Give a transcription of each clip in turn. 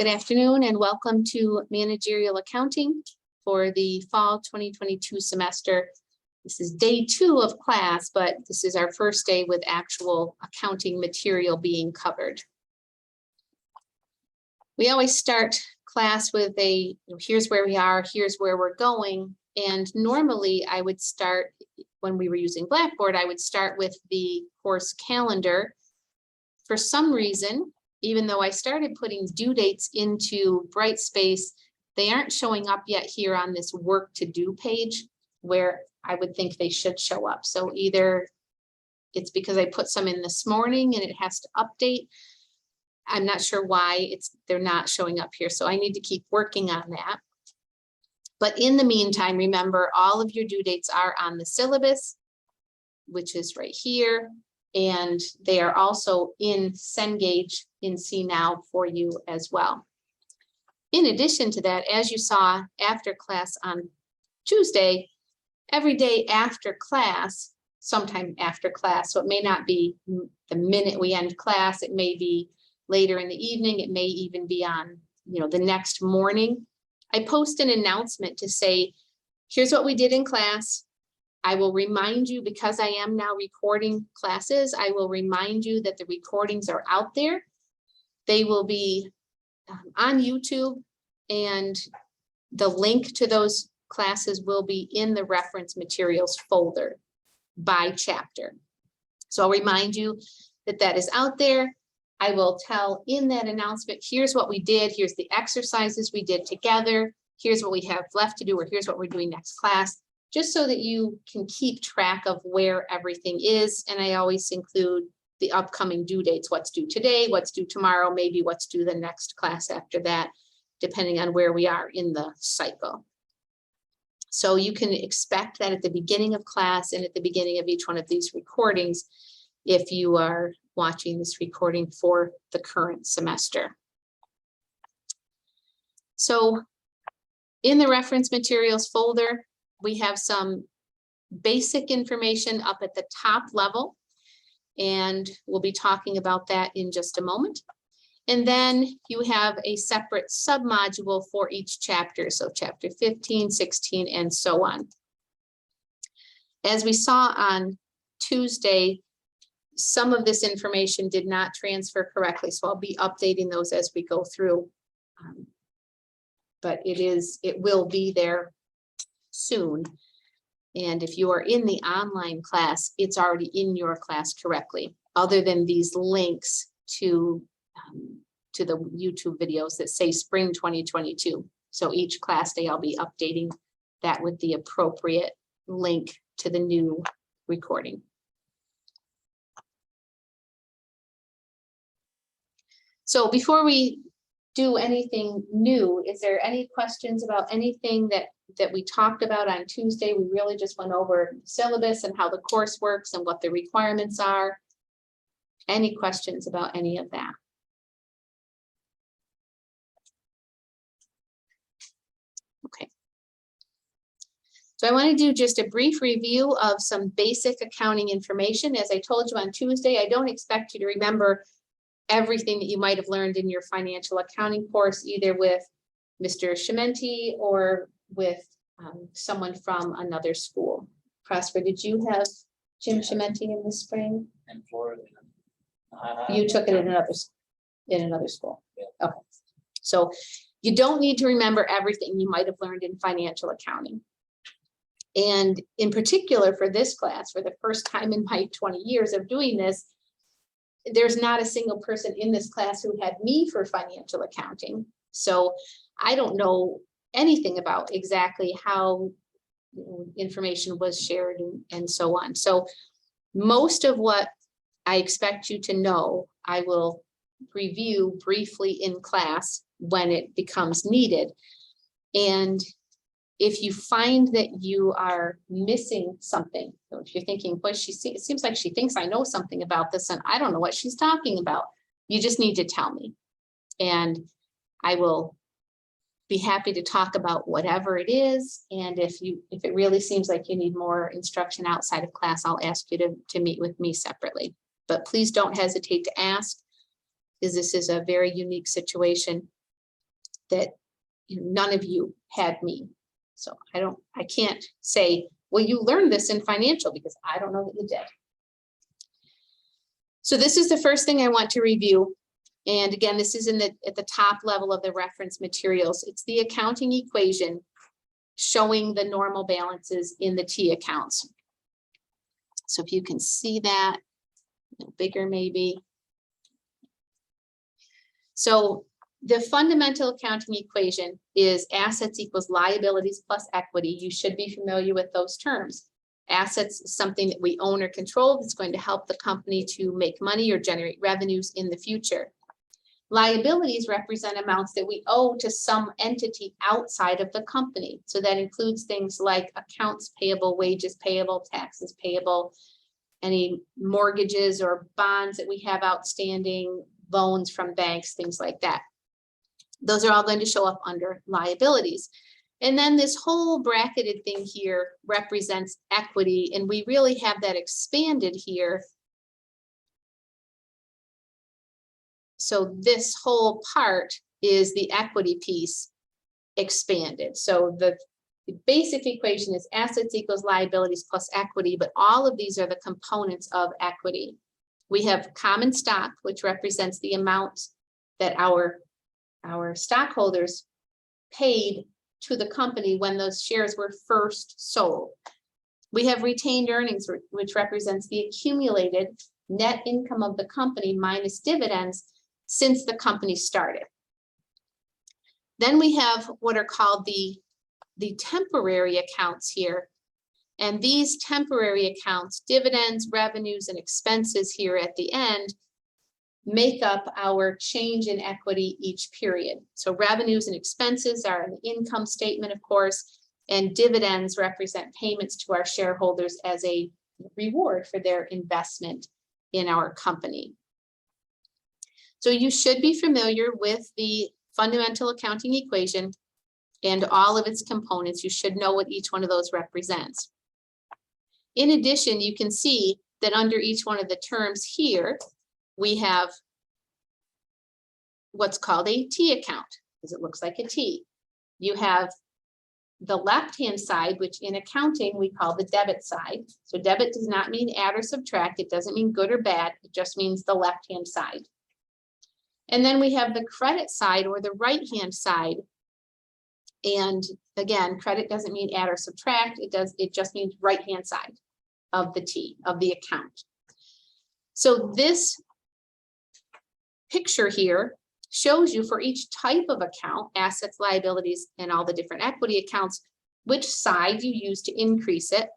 Good afternoon and welcome to Managerial Accounting for the fall 2022 semester. This is day 2 of class, but this is our first day with actual accounting material being covered. We always start class with here's where we are, here's where we're going. And normally I would start, when we were using Blackboard, I would start with the course calendar. For some reason, even though I started putting due dates into Brightspace, they aren't showing up yet here on this work to do page where I would think they should show up. So either it's because I put some in this morning and it has to update. I'm not sure why they're not showing up here. So I need to keep working on that. But in the meantime, remember all of your due dates are on the syllabus, which is right here. And they are also in Cengage in CNow for you as well. In addition to that, as you saw after class on Tuesday, every day after class, sometime after class, so it may not be the minute we end class, it may be later in the evening, it may even be on, the next morning. I post an announcement to say, here's what we did in class. I will remind you, because I am now recording classes, I will remind you that the recordings are out there. They will be on YouTube, and the link to those classes will be in the reference materials folder by chapter. So I'll remind you that that is out there. I will tell in that announcement, here's what we did, here's the exercises we did together, here's what we have left to do, or here's what we're doing next class, just so that you can keep track of where everything is. And I always include the upcoming due dates, what's due today, what's due tomorrow, maybe what's due the next class after that, depending on where we are in the cycle. So you can expect that at the beginning of class and at the beginning of each one of these recordings, if you are watching this recording for the current semester. So in the reference materials folder, we have some basic information up at the top level, and we'll be talking about that in just a moment. And then you have a separate submodule for each chapter, so chapter 15, 16, and so on. As we saw on Tuesday, some of this information did not transfer correctly, so I'll be updating those as we go through. But it will be there soon. And if you are in the online class, it's already in your class correctly, other than these links to the YouTube videos that say spring 2022. So each class day I'll be updating that with the appropriate link to the new recording. So before we do anything new, is there any questions about anything that we talked about on Tuesday? We really just went over syllabus and how the course works and what the requirements are. Any questions about any of that? Okay. So I want to do just a brief review of some basic accounting information. As I told you on Tuesday, I don't expect you to remember everything that you might have learned in your financial accounting course, either with Mr. Chimenti or with someone from another school. Prosper, did you have Jim Chimenti in the spring? In Florida. You took it in another school. Yeah. Okay. So you don't need to remember everything you might have learned in financial accounting. And in particular for this class, for the first time in my 20 years of doing this, there's not a single person in this class who had me for financial accounting. So I don't know anything about exactly how information was shared and so on. So most of what I expect you to know, I will review briefly in class when it becomes needed. And if you find that you are missing something, so if you're thinking, boy, it seems like she thinks I know something about this and I don't know what she's talking about, you just need to tell me. And I will be happy to talk about whatever it is. And if it really seems like you need more instruction outside of class, I'll ask you to meet with me separately. But please don't hesitate to ask, because this is a very unique situation. that none of you had me. So I can't say, well, you learned this in financial, because I don't know that you did. So this is the first thing I want to review. And again, this is at the top level of the reference materials. It's the accounting equation showing the normal balances in the T accounts. So if you can see that, a little bigger maybe. So the fundamental accounting equation is assets equals liabilities plus equity. You should be familiar with those terms. Assets is something that we own or control that's going to help the company to make money or generate revenues in the future. Liabilities represent amounts that we owe to some entity outside of the company. So that includes things like accounts payable, wages payable, taxes payable, any mortgages or bonds that we have outstanding, loans from banks, things like that. Those are all going to show up under liabilities. And then this whole bracketed thing here represents equity, and we really have that expanded here. So this whole part is the equity piece expanded. So the basic equation is assets equals liabilities plus equity, but all of these are the components of equity. We have common stock, which represents the amount that our stockholders paid to the company when those shares were first sold. We have retained earnings, which represents the accumulated net income of the company minus dividends since the company started. Then we have what are called the temporary accounts here. And these temporary accounts, dividends, revenues, and expenses here at the end, make up our change in equity each period. So revenues and expenses are an income statement, of course, and dividends represent payments to our shareholders as a reward for their investment in our company. So you should be familiar with the fundamental accounting equation and all of its components. You should know what each one of those represents. In addition, you can see that under each one of the terms here, we have what's called a T account, because it looks like a T. You have the left-hand side, which in accounting we call the debit side. So debit does not mean add or subtract. It doesn't mean good or bad. It just means the left-hand side. And then we have the credit side or the right-hand side. And again, credit doesn't mean add or subtract. It just means right-hand side of the T, of the account. So this picture here shows you for each type of account, assets, liabilities, and all the different equity accounts, which side you use to increase it.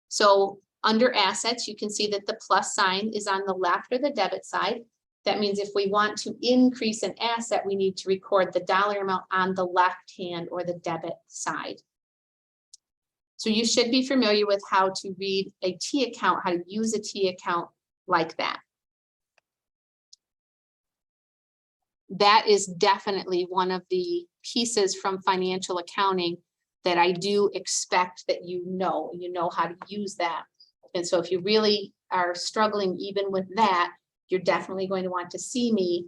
So under assets, you can see that the plus sign is on the left or the debit side. That means if we want to increase an asset, we need to record the dollar amount on the left hand or the debit side. So you should be familiar with how to read a T account, how to use a T account like that. That is definitely one of the pieces from financial accounting that I do expect that you know how to use that. And so if you really are struggling even with that, you're definitely going to want to see me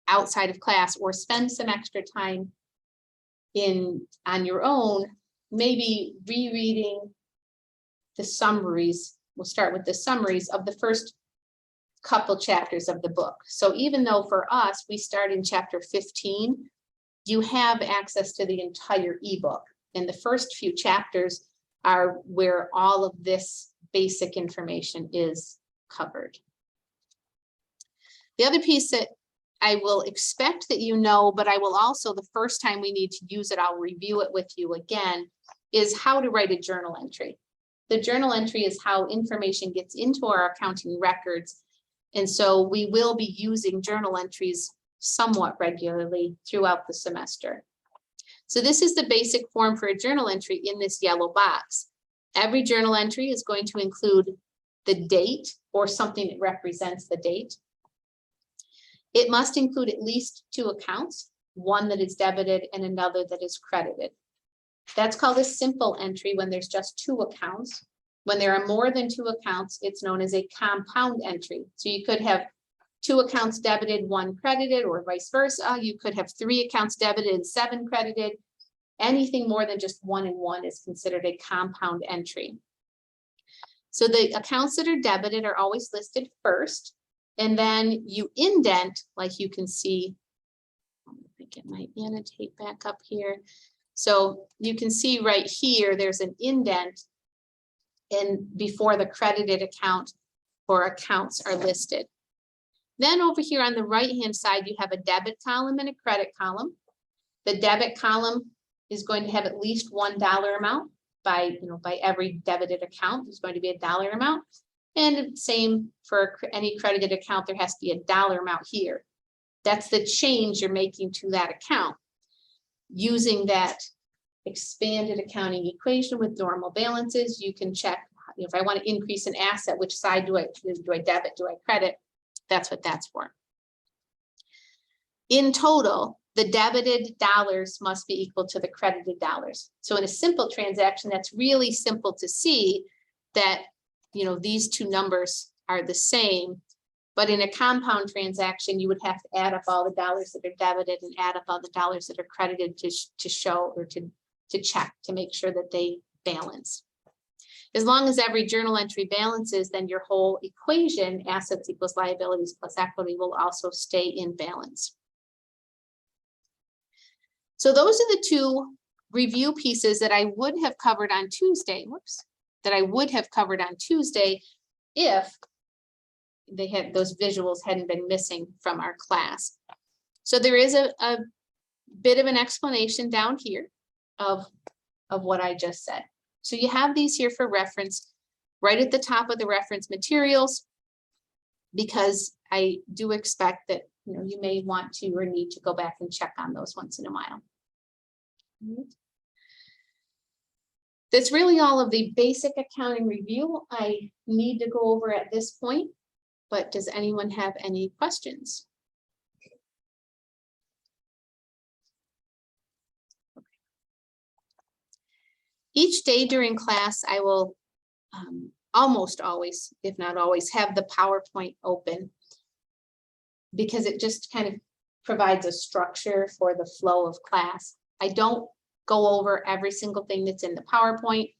outside of class or spend some extra time on your own, maybe rereading the summaries. We'll start with the summaries of the first couple chapters of the book. So even though for us, we start in chapter 15, you have access to the entire ebook. And the first few chapters are where all of this basic information is covered. The other piece that I will expect that you know, but I will also, the first time we need to use it, I'll review it with you again, is how to write a journal entry. The journal entry is how information gets into our accounting records. And so we will be using journal entries somewhat regularly throughout the semester. So this is the basic form for a journal entry in this yellow box. Every journal entry is going to include the date or something that represents the date. It must include at least 2 accounts, one that is debited and another that is credited. That's called a simple entry when there's just 2 accounts. When there are more than 2 accounts, it's known as a compound entry. So you could have 2 accounts debited, 1 credited, or vice versa. You could have 3 accounts debited and 7 credited. Anything more than just 1 and 1 is considered a compound entry. So the accounts that are debited are always listed first, and then you indent, like you can see. I think it might annotate back up here. So you can see right here, there's an indent and before the credited account or accounts are listed. Then over here on the right-hand side, you have a debit column and a credit column. The debit column is going to have at least $1 amount by every debited account. There's going to be a dollar amount. And same for any credited account, there has to be a dollar amount here. That's the change you're making to that account. Using that expanded accounting equation with normal balances, you can check, if I want to increase an asset, which side do I debit, do I credit? That's what that's for. In total, the debited dollars must be equal to the credited dollars. So in a simple transaction, that's really simple to see that, these two numbers are the same. But in a compound transaction, you would have to add up all the dollars that are debited and add up all the dollars that are credited to show or to check to make sure that they balance. As long as every journal entry balances, then your whole equation, assets equals liabilities plus equity, will also stay in balance. So those are the 2 review pieces that I would have covered on Tuesday. If they had those visuals hadn't been missing from our class. So there is a bit of an explanation down here of what I just said. So you have these here for reference right at the top of the reference materials, because I do expect that you may want to or need to go back and check on those once in a while. That's really all of the basic accounting review I need to go over at this point, but does anyone have any questions? Each day during class, I will almost always, if not always, have the PowerPoint open, because it just kind of provides a structure for the flow of class. I don't go over every single thing that's in the PowerPoint.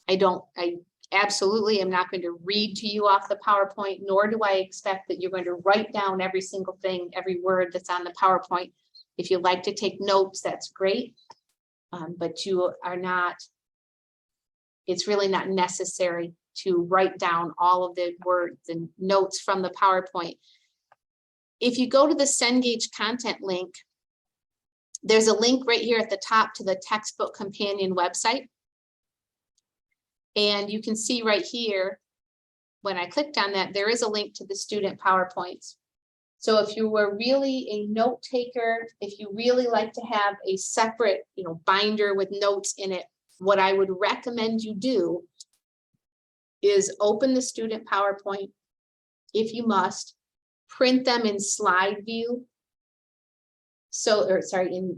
I absolutely am not going to read to you off the PowerPoint, nor do I expect that you're going to write down every single thing, every word that's on the PowerPoint. If you like to take notes, that's great, but you are not, it's really not necessary to write down all of the words and notes from the PowerPoint. If you go to the Cengage content link, there's a link right here at the top to the textbook companion website. And you can see right here, when I clicked on that, there is a link to the student PowerPoints. So if you were really a note taker, if you really like to have a separate, binder with notes in it, what I would recommend you do is open the student PowerPoint, if you must, print them in slide view.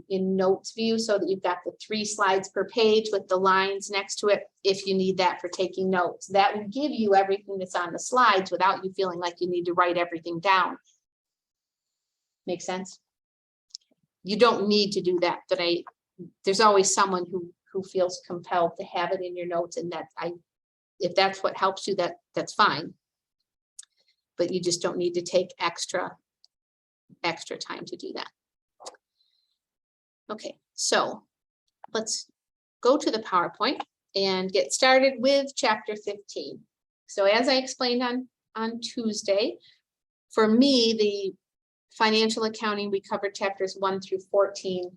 In notes view, so that you've got the 3 slides per page with the lines next to it, if you need that for taking notes. That will give you everything that's on the slides without you feeling like you need to write everything down. Make sense? You don't need to do that, but there's always someone who feels compelled to have it in your notes, and if that's what helps you, that's fine. But you just don't need to take extra time to do that. Okay, so let's go to the PowerPoint and get started with chapter 15. So as I explained on Tuesday, for me, the financial accounting, we covered chapters 1 through 14.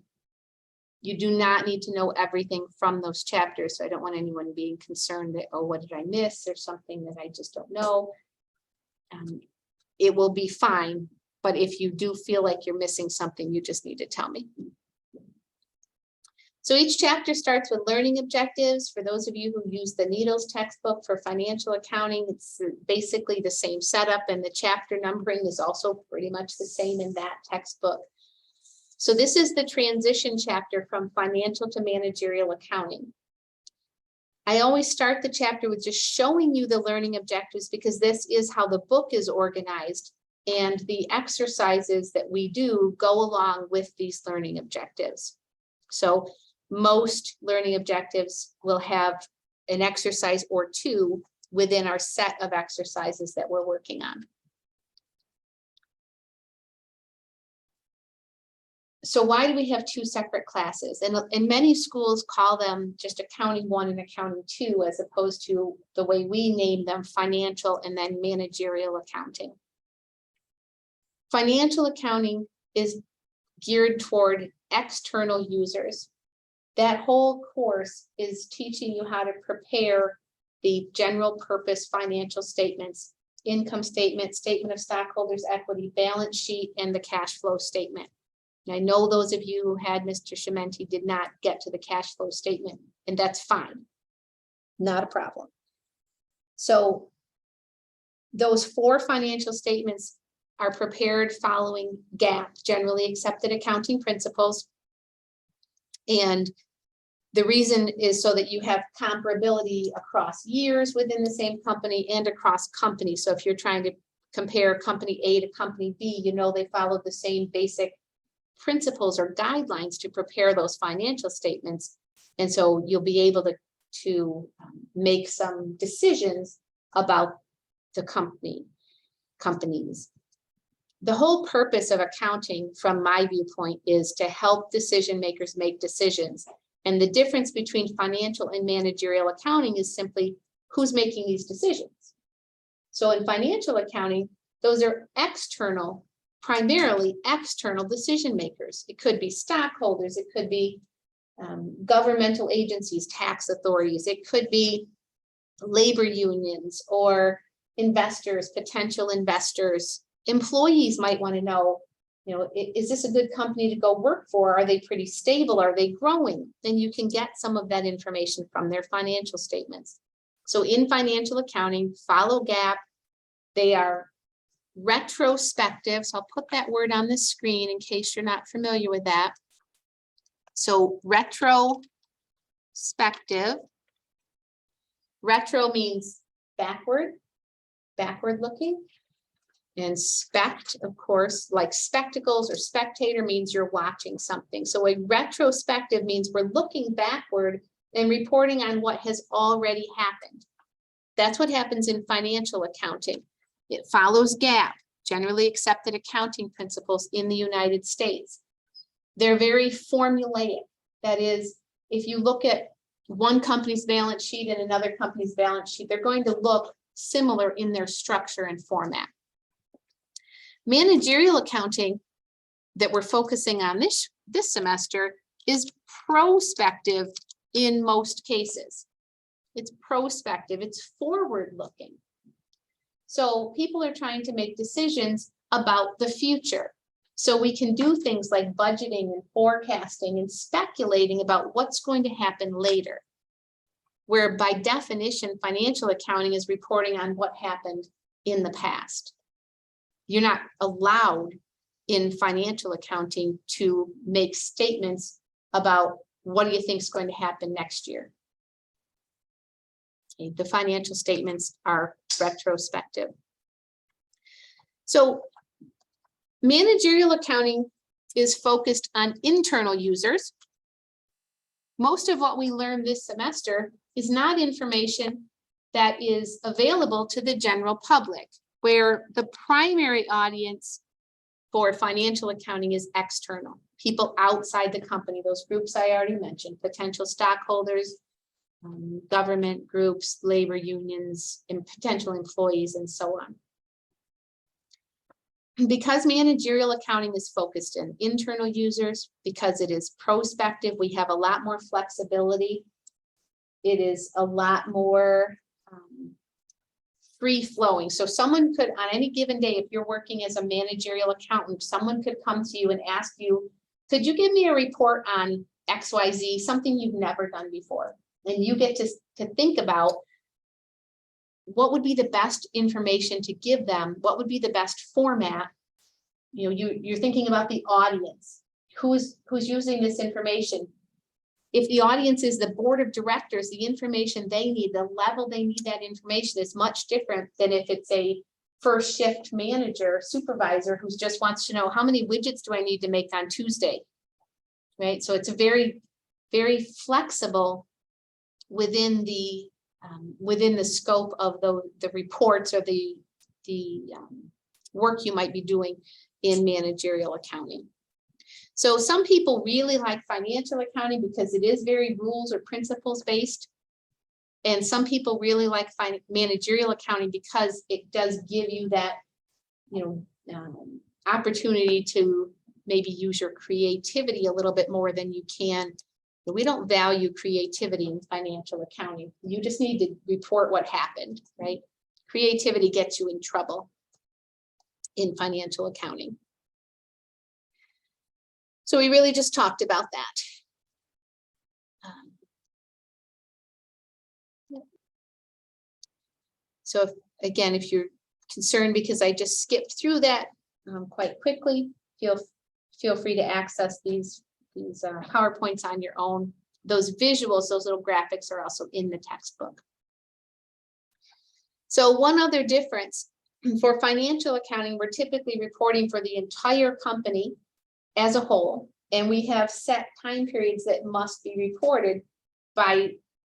You do not need to know everything from those chapters. So I don't want anyone being concerned that, oh, what did I miss? Or something that I just don't know. It will be fine. But if you do feel like you're missing something, you just need to tell me. So each chapter starts with learning objectives. For those of you who use the Needles textbook for financial accounting, it's basically the same setup, and the chapter numbering is also pretty much the same in that textbook. So this is the transition chapter from financial to managerial accounting. I always start the chapter with just showing you the learning objectives, because this is how the book is organized. And the exercises that we do go along with these learning objectives. So most learning objectives will have an exercise or two within our set of exercises that we're working on. So why do we have two separate classes? And many schools call them just accounting 1 and accounting 2, as opposed to the way we name them, financial and then managerial accounting. Financial accounting is geared toward external users. That whole course is teaching you how to prepare the general purpose financial statements, income statement, statement of stockholders' equity, balance sheet, and the cash flow statement. And I know those of you who had Mr. Chimenti did not get to the cash flow statement, and that's fine. Not a problem. So those 4 financial statements are prepared following GAAP, generally accepted accounting principles. And the reason is so that you have comparability across years within the same company and across companies. So if you're trying to compare company A to company B, you know they follow the same basic principles or guidelines to prepare those financial statements. And so you'll be able to make some decisions about the companies. The whole purpose of accounting, from my viewpoint, is to help decision makers make decisions. And the difference between financial and managerial accounting is simply who's making these decisions. So in financial accounting, those are external, primarily external decision makers. It could be stockholders, it could be governmental agencies, tax authorities, it could be labor unions or investors, potential investors. Employees might want to know, is this a good company to go work for? Are they pretty stable? Are they growing? Then you can get some of that information from their financial statements. So in financial accounting, follow GAAP. They are retrospective. So I'll put that word on the screen in case you're not familiar with that. So retrospective. Retro means backward looking. And spect, of course, like spectacles or spectator, means you're watching something. So a retrospective means we're looking backward and reporting on what has already happened. That's what happens in financial accounting. It follows GAAP, generally accepted accounting principles in the United States. They're very formulaic. That is, if you look at one company's balance sheet and another company's balance sheet, they're going to look similar in their structure and format. Managerial accounting that we're focusing on this semester is prospective in most cases. It's prospective, it's forward looking. So people are trying to make decisions about the future. So we can do things like budgeting and forecasting and speculating about what's going to happen later. Where by definition, financial accounting is reporting on what happened in the past. You're not allowed in financial accounting to make statements about what do you think is going to happen next year. Okay, the financial statements are retrospective. So managerial accounting is focused on internal users. Most of what we learned this semester is not information that is available to the general public, where the primary audience for financial accounting is external, people outside the company, those groups I already mentioned, potential stockholders, government groups, labor unions, and potential employees, and so on. Because managerial accounting is focused on internal users, because it is prospective, we have a lot more flexibility. It is a lot more free-flowing. So someone could, on any given day, if you're working as a managerial accountant, someone could come to you and ask you, could you give me a report on XYZ, something you've never done before? And you get to think about what would be the best information to give them, what would be the best format. You're thinking about the audience, who's using this information. If the audience is the board of directors, the information they need, the level they need that information is much different than if it's a first shift manager, supervisor, who just wants to know how many widgets do I need to make on Tuesday, right? So it's a very, very flexible within the scope of the reports or the work you might be doing in managerial accounting. So some people really like financial accounting because it is very rules or principles based. And some people really like managerial accounting because it does give you that, opportunity to maybe use your creativity a little bit more than you can. We don't value creativity in financial accounting. You just need to report what happened, right? Creativity gets you in trouble in financial accounting. So we really just talked about that. So if you're concerned because I just skipped through that quite quickly, feel free to access these PowerPoints on your own. Those visuals, those little graphics are also in the textbook. So one other difference, for financial accounting, we're typically reporting for the entire company as a whole, and we have set time periods that must be reported by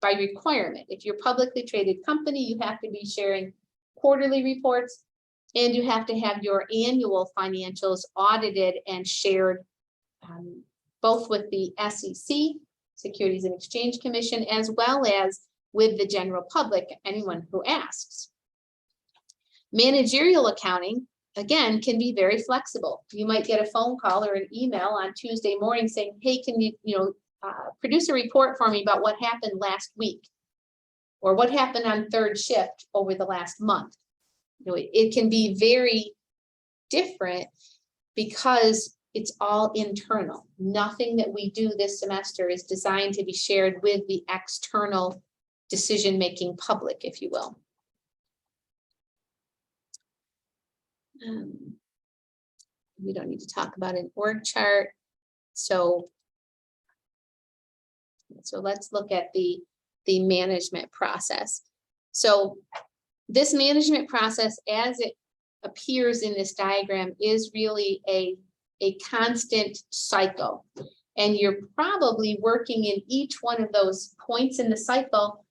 requirement. If you're a publicly traded company, you have to be sharing quarterly reports, and you have to have your annual financials audited and shared both with the SEC, Securities and Exchange Commission, as well as with the general public, anyone who asks. Managerial accounting, again, can be very flexible. You might get a phone call or an email on Tuesday morning saying, hey, can you, produce a report for me about what happened last week, or what happened on third shift over the last month. It can be very different because it's all internal. Nothing that we do this semester is designed to be shared with the external decision-making public, if you will. We don't need to talk about an org chart. So let's look at the management process. So this management process, as it appears in this diagram, is really a constant cycle. And you're probably working in each one of those points in the cycle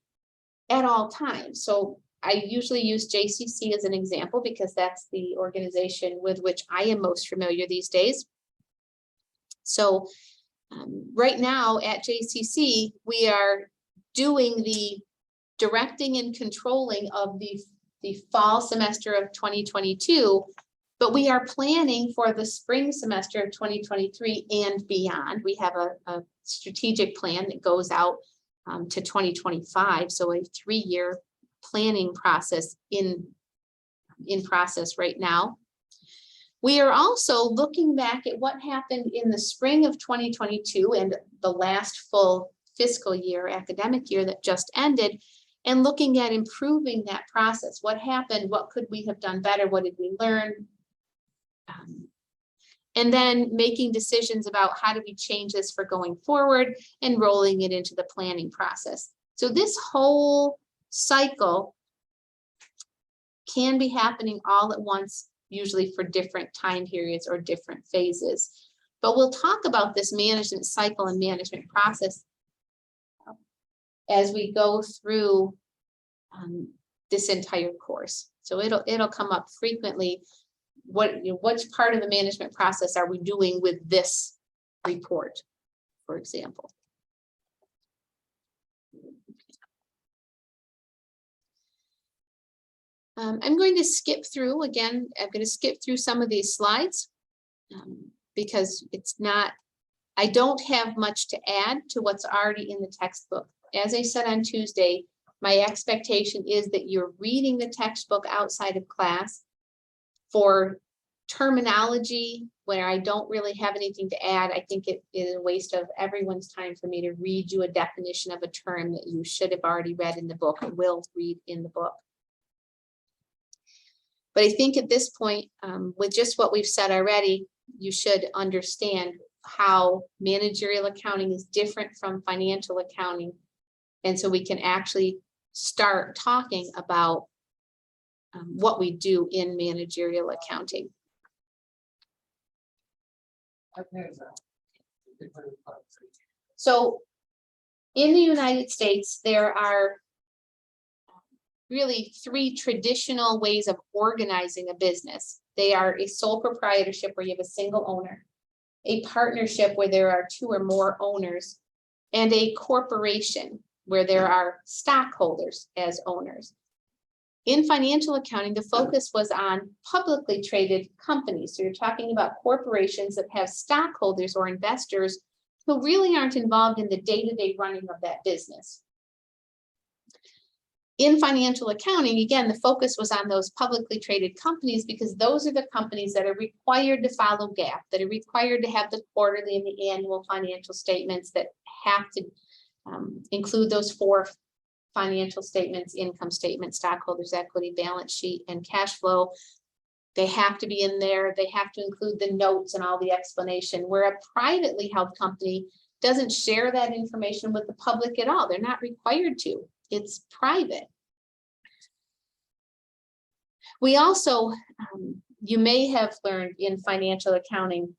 at all times. So I usually use JCC as an example because that's the organization with which I am most familiar these days. So right now at JCC, we are doing the directing and controlling of the fall semester of 2022, but we are planning for the spring semester of 2023 and beyond. We have a strategic plan that goes out to 2025, so a 3-year planning process in process right now. We are also looking back at what happened in the spring of 2022 and the last full fiscal year, academic year that just ended, and looking at improving that process. What happened? What could we have done better? What did we learn? And then making decisions about how do we change this for going forward and rolling it into the planning process. So this whole cycle can be happening all at once, usually for different time periods or different phases. But we'll talk about this management cycle and management process as we go through this entire course. So it'll come up frequently. Which part of the management process are we doing with this report, for example? I'm going to skip through again. I'm going to skip through some of these slides because I don't have much to add to what's already in the textbook. As I said on Tuesday, my expectation is that you're reading the textbook outside of class. For terminology, where I don't really have anything to add, I think it is a waste of everyone's time for me to read you a definition of a term that you should have already read in the book or will read in the book. But I think at this point, with just what we've said already, you should understand how managerial accounting is different from financial accounting. And so we can actually start talking about what we do in managerial accounting. So in the United States, there are really three traditional ways of organizing a business. They are a sole proprietorship where you have a single owner, a partnership where there are two or more owners, and a corporation where there are stockholders as owners. In financial accounting, the focus was on publicly traded companies. So you're talking about corporations that have stockholders or investors who really aren't involved in the day-to-day running of that business. In financial accounting, again, the focus was on those publicly traded companies because those are the companies that are required to follow GAAP, that are required to have the quarterly and the annual financial statements, that have to include those four financial statements: income statement, stockholders' equity, balance sheet, and cash flow. They have to be in there. They have to include the notes and all the explanation, where a privately held company doesn't share that information with the public at all. They're not required to. It's private. We also, you may have learned in financial accounting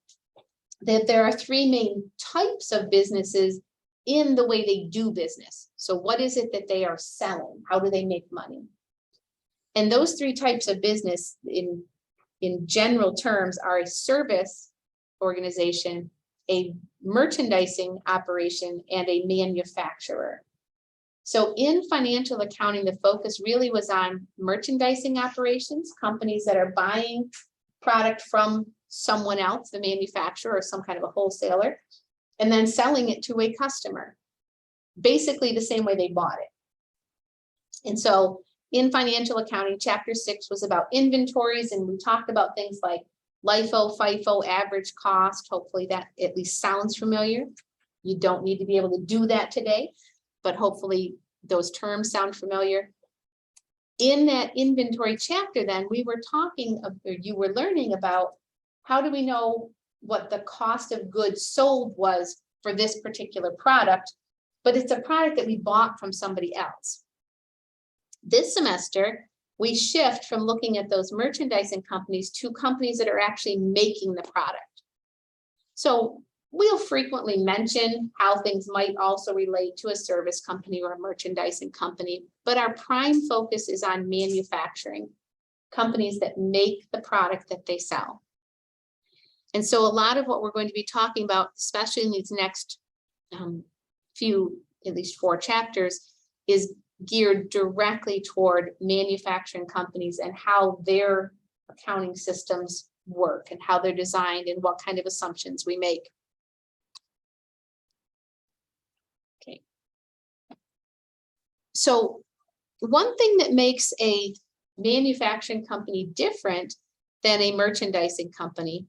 that there are three main types of businesses in the way they do business. So what is it that they are selling? How do they make money? And those three types of business in general terms are a service organization, a merchandising operation, and a manufacturer. So in financial accounting, the focus really was on merchandising operations, companies that are buying product from someone else, the manufacturer or some kind of a wholesaler, and then selling it to a customer, basically the same way they bought it. And so in financial accounting, chapter 6 was about inventories, and we talked about things like LIFO, FIFO, average cost. Hopefully that at least sounds familiar. You don't need to be able to do that today, but hopefully those terms sound familiar. In that inventory chapter, then we were talking, or you were learning about how do we know what the cost of goods sold was for this particular product, but it's a product that we bought from somebody else. This semester, we shift from looking at those merchandising companies to companies that are actually making the product. So we'll frequently mention how things might also relate to a service company or a merchandising company, but our prime focus is on manufacturing, companies that make the product that they sell. And so a lot of what we're going to be talking about, especially in these next few, at least 4 chapters, is geared directly toward manufacturing companies and how their accounting systems work and how they're designed and what kind of assumptions we make. Okay. So one thing that makes a manufacturing company different than a merchandising company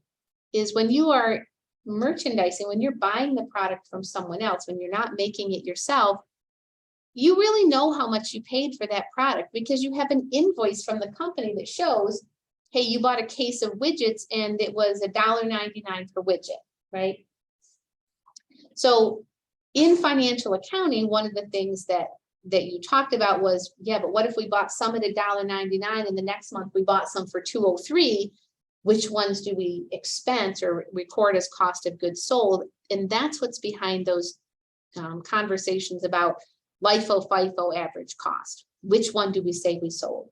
is when you are merchandising, when you're buying the product from someone else, when you're not making it yourself, you really know how much you paid for that product because you have an invoice from the company that shows, hey, you bought a case of widgets and it was $1.99 per widget, right? So in financial accounting, one of the things that you talked about was, yeah, but what if we bought some at $1.99 and the next month we bought some for $2.03? Which ones do we expense or record as cost of goods sold? And that's what's behind those conversations about LIFO, FIFO, average cost. Which one do we say we sold?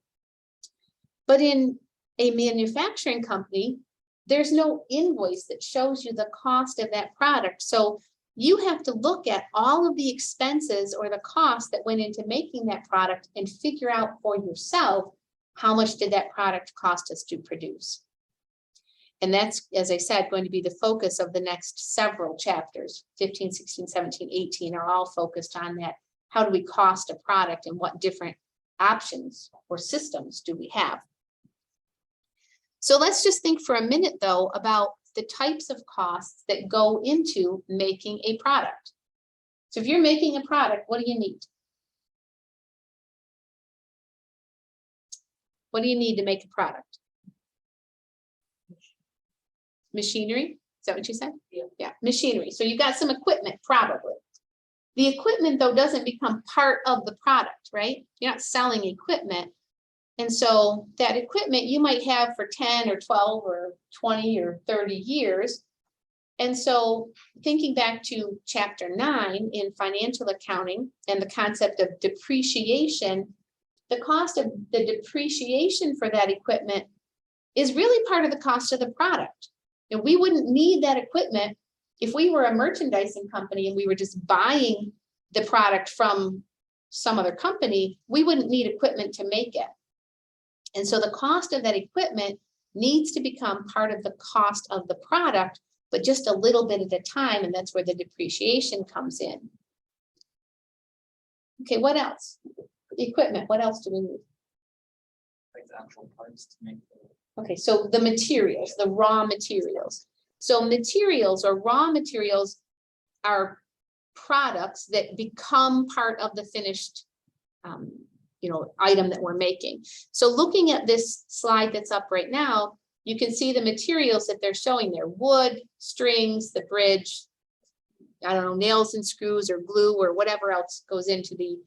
But in a manufacturing company, there's no invoice that shows you the cost of that product. So you have to look at all of the expenses or the costs that went into making that product and figure out for yourself, how much did that product cost us to produce? And that's, as I said, going to be the focus of the next several chapters. 15, 16, 17, 18 are all focused on that. How do we cost a product and what different options or systems do we have? So let's just think for a minute, though, about the types of costs that go into making a product. So if you're making a product, what do you need? What do you need to make a product? Machinery? Is that what you said? Yeah, machinery. So you got some equipment, probably. The equipment, though, doesn't become part of the product, right? You're not selling equipment. And so that equipment you might have for 10 or 12 or 20 or 30 years. And so thinking back to chapter 9 in financial accounting and the concept of depreciation, the cost of the depreciation for that equipment is really part of the cost of the product. And we wouldn't need that equipment if we were a merchandising company and we were just buying the product from some other company. We wouldn't need equipment to make it. And so the cost of that equipment needs to become part of the cost of the product, but just a little bit at a time, and that's where the depreciation comes in. Okay, what else? Equipment, what else do we need? Like the actual parts to make the. Okay, so the materials, the raw materials. So materials or raw materials are products that become part of the finished item that we're making. So looking at this slide that's up right now, you can see the materials that they're showing there: wood, strings, the bridge, I don't know, nails and screws or glue or whatever else goes into the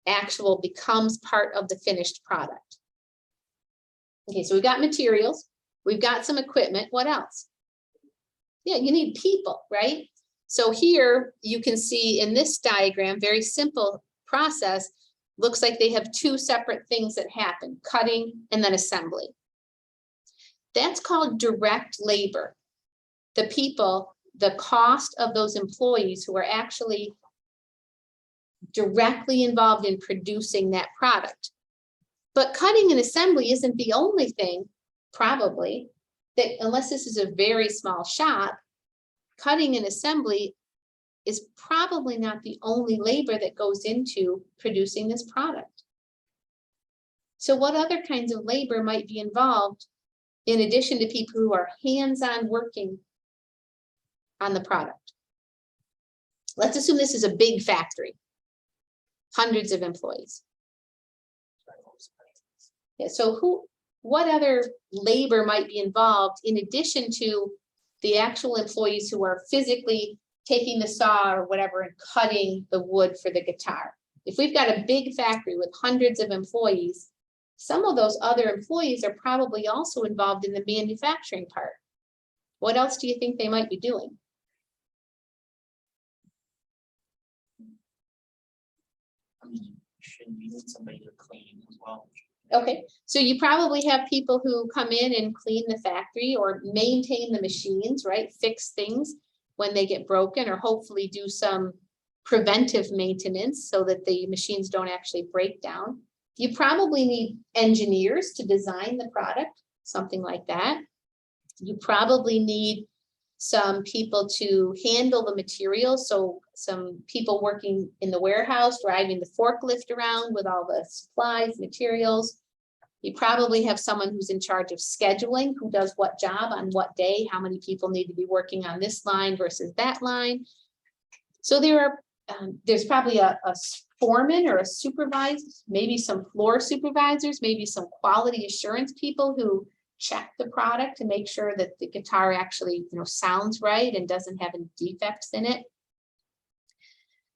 actual, becomes part of the finished product. Okay, so we've got materials, we've got some equipment. What else? Yeah, you need people, right? So here you can see in this diagram, very simple process, looks like they have two separate things that happen: cutting and then assembly. That's called direct labor. The people, the cost of those employees who are actually directly involved in producing that product. But cutting and assembly isn't the only thing, probably, that, unless this is a very small shop, cutting and assembly is probably not the only labor that goes into producing this product. So what other kinds of labor might be involved in addition to people who are hands-on working on the product? Let's assume this is a big factory, hundreds of employees. Yeah, so what other labor might be involved in addition to the actual employees who are physically taking the saw or whatever and cutting the wood for the guitar? If we've got a big factory with hundreds of employees, some of those other employees are probably also involved in the manufacturing part. What else do you think they might be doing? I mean, should we need somebody to clean as well? Okay, so you probably have people who come in and clean the factory or maintain the machines, right? Fix things when they get broken, or hopefully do some preventive maintenance so that the machines don't actually break down. You probably need engineers to design the product, something like that. You probably need some people to handle the materials. So some people working in the warehouse, driving the forklift around with all the supplies, materials. You probably have someone who's in charge of scheduling, who does what job on what day, how many people need to be working on this line versus that line. So there's probably a foreman or a supervisor, maybe some floor supervisors, maybe some quality assurance people who check the product to make sure that the guitar actually sounds right and doesn't have any defects in it.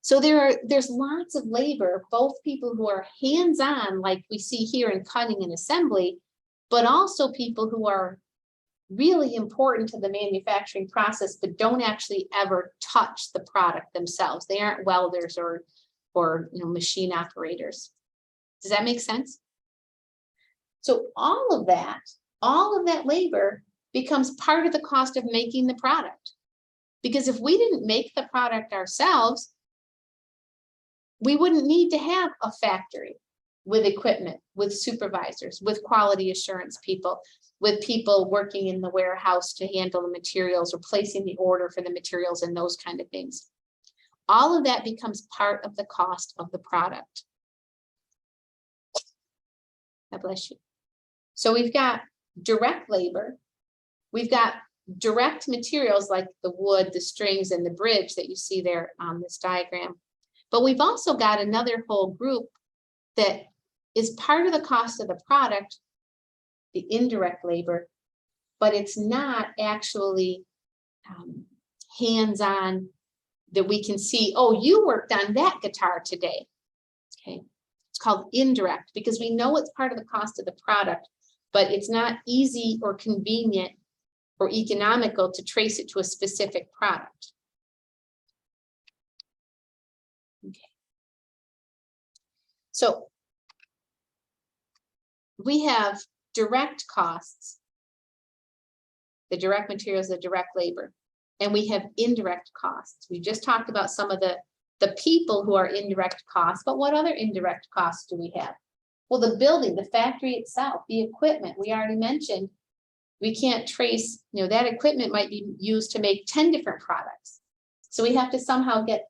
So there's lots of labor, both people who are hands-on, like we see here in cutting and assembly, but also people who are really important to the manufacturing process, but don't actually ever touch the product themselves. They aren't welders or machine operators. Does that make sense? So all of that labor becomes part of the cost of making the product. Because if we didn't make the product ourselves, we wouldn't need to have a factory with equipment, with supervisors, with quality assurance people, with people working in the warehouse to handle the materials or placing the order for the materials and those kind of things. All of that becomes part of the cost of the product. God bless you. So we've got direct labor. We've got direct materials like the wood, the strings, and the bridge that you see there on this diagram. But we've also got another whole group that is part of the cost of the product, the indirect labor, but it's not actually hands-on that we can see, oh, you worked on that guitar today. Okay, It's called indirect because we know it's part of the cost of the product, but it's not easy or convenient or economical to trace it to a specific product. Okay. So we have direct costs, the direct materials, the direct labor, and we have indirect costs. We just talked about some of the people who are indirect costs, but what other indirect costs do we have? Well, the building, the factory itself, the equipment, we already mentioned, we can't trace, that equipment might be used to make 10 different products. So we have to somehow get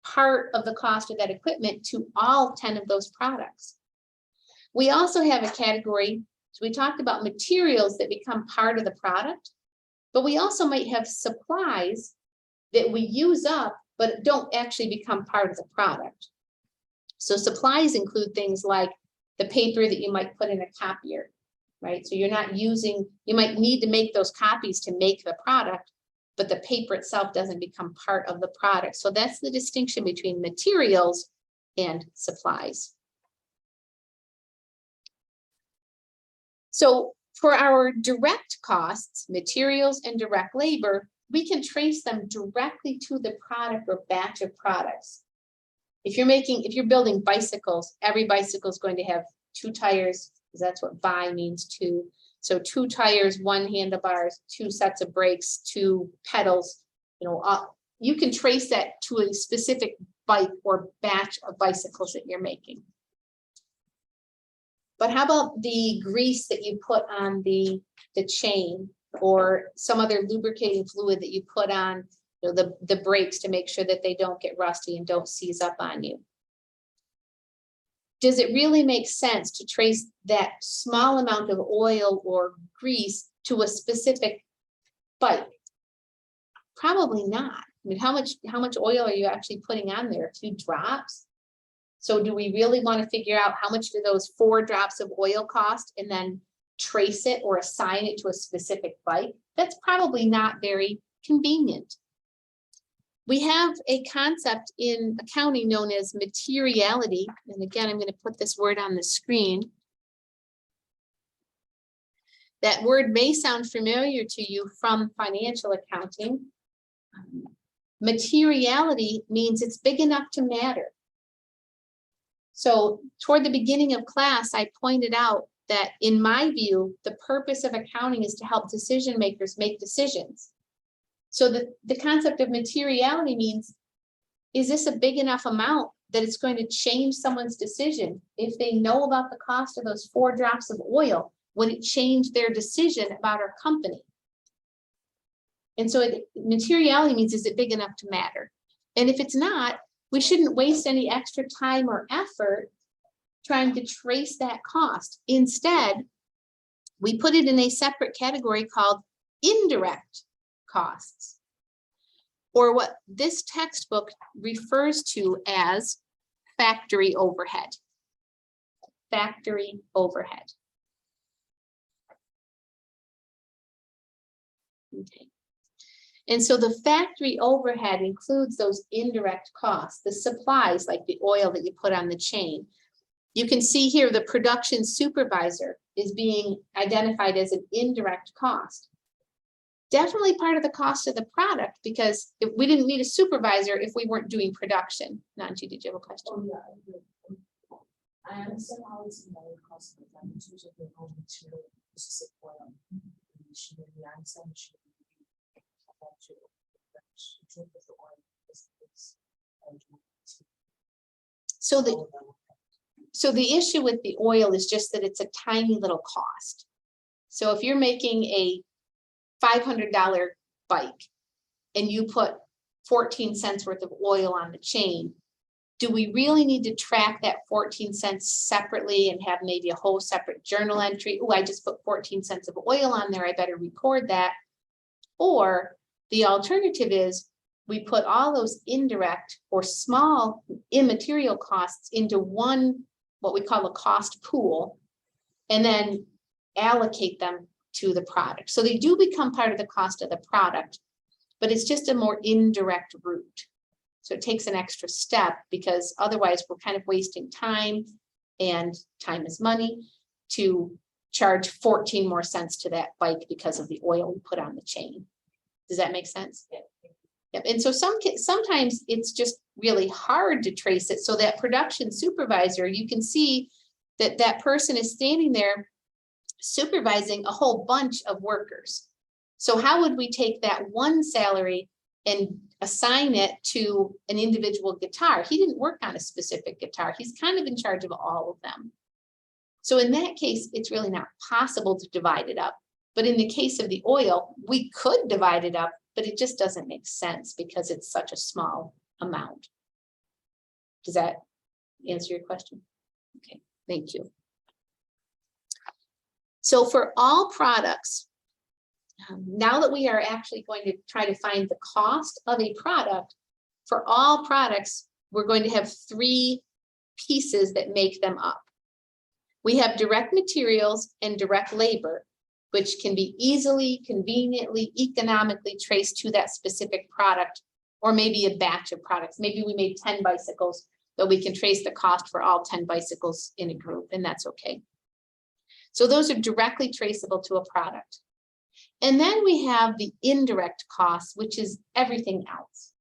part of the cost of that equipment to all 10 of those products. We also have a category, so we talked about materials that become part of the product, but we also might have supplies that we use up, but don't actually become part of the product. So supplies include things like the paper that you might put in a copier, right? So you're not using, you might need to make those copies to make the product, but the paper itself doesn't become part of the product. So that's the distinction between materials and supplies. So for our direct costs, materials and direct labor, we can trace them directly to the product or batch of products. If you're building bicycles, every bicycle is going to have 2 tires, because that's what bi means, 2. So 2 tires, 1 handlebars, 2 sets of brakes, 2 pedals. You can trace that to a specific bike or batch of bicycles that you're making. But how about the grease that you put on the chain, or some other lubricating fluid that you put on the brakes to make sure that they don't get rusty and don't seize up on you? Does it really make sense to trace that small amount of oil or grease to a specific bike? Probably not. I mean, how much oil are you actually putting on there? A few drops? So do we really want to figure out how much do those 4 drops of oil cost and then trace it or assign it to a specific bike? That's probably not very convenient. We have a concept in accounting known as materiality. And again, I'm going to put this word on the screen. That word may sound familiar to you from financial accounting. Materiality means it's big enough to matter. So toward the beginning of class, I pointed out that in my view, the purpose of accounting is to help decision makers make decisions. So the concept of materiality means, is this a big enough amount that it's going to change someone's decision? If they know about the cost of those 4 drops of oil, would it change their decision about our company? And so materiality means, is it big enough to matter? And if it's not, we shouldn't waste any extra time or effort trying to trace that cost. Instead, we put it in a separate category called indirect costs, or what this textbook refers to as factory overhead. Factory overhead. Okay. And so the factory overhead includes those indirect costs, the supplies like the oil that you put on the chain. You can see here the production supervisor is being identified as an indirect cost. Definitely part of the cost of the product, because if we didn't need a supervisor if we weren't doing production. Nancy, did you have a question? Oh, yeah, I understand how it's another cost, but I'm in terms of the raw material, this is a oil. Machinery, I understand machinery. So the issue with the oil is just that it's a tiny little cost. So if you're making a $500 bike and you put 14 cents worth of oil on the chain, do we really need to track that 14 cents separately and have maybe a whole separate journal entry? Oh, I just put 14 cents of oil on there, I better record that. Or the alternative is we put all those indirect or small immaterial costs into one, what we call a cost pool, and then allocate them to the product. So they do become part of the cost of the product, but it's just a more indirect route. So it takes an extra step, because otherwise we're kind of wasting time and time is money, to charge 14 more cents to that bike because of the oil we put on the chain. Does that make sense? Yeah. Yep. And so sometimes it's just really hard to trace it. So that production supervisor, you can see that that person is standing there supervising a whole bunch of workers. So how would we take that one salary and assign it to an individual guitar? He didn't work on a specific guitar. He's kind of in charge of all of them. So in that case, it's really not possible to divide it up. But in the case of the oil, we could divide it up, but it just doesn't make sense because it's such a small amount. Does that answer your question? Okay, thank you. So for all products, now that we are actually going to try to find the cost of a product, for all products, we're going to have three pieces that make them up. We have direct materials and direct labor, which can be easily, conveniently, economically traced to that specific product, or maybe a batch of products. Maybe we made 10 bicycles, but we can trace the cost for all 10 bicycles in a group, and that's okay. So those are directly traceable to a product. And then we have the indirect costs, which is everything else.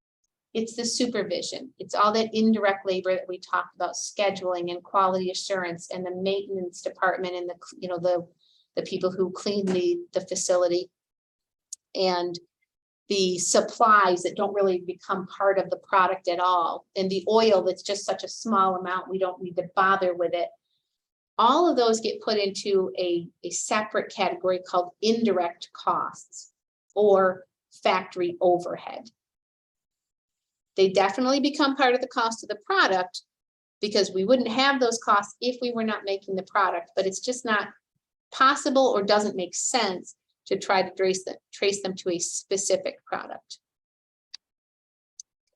It's the supervision. It's all that indirect labor that we talked about, scheduling and quality assurance and the maintenance department and the people who clean the facility, and the supplies that don't really become part of the product at all. And the oil that's just such a small amount, we don't need to bother with it. All of those get put into a separate category called indirect costs or factory overhead. They definitely become part of the cost of the product because we wouldn't have those costs if we were not making the product, but it's just not possible or doesn't make sense to try to trace them to a specific product.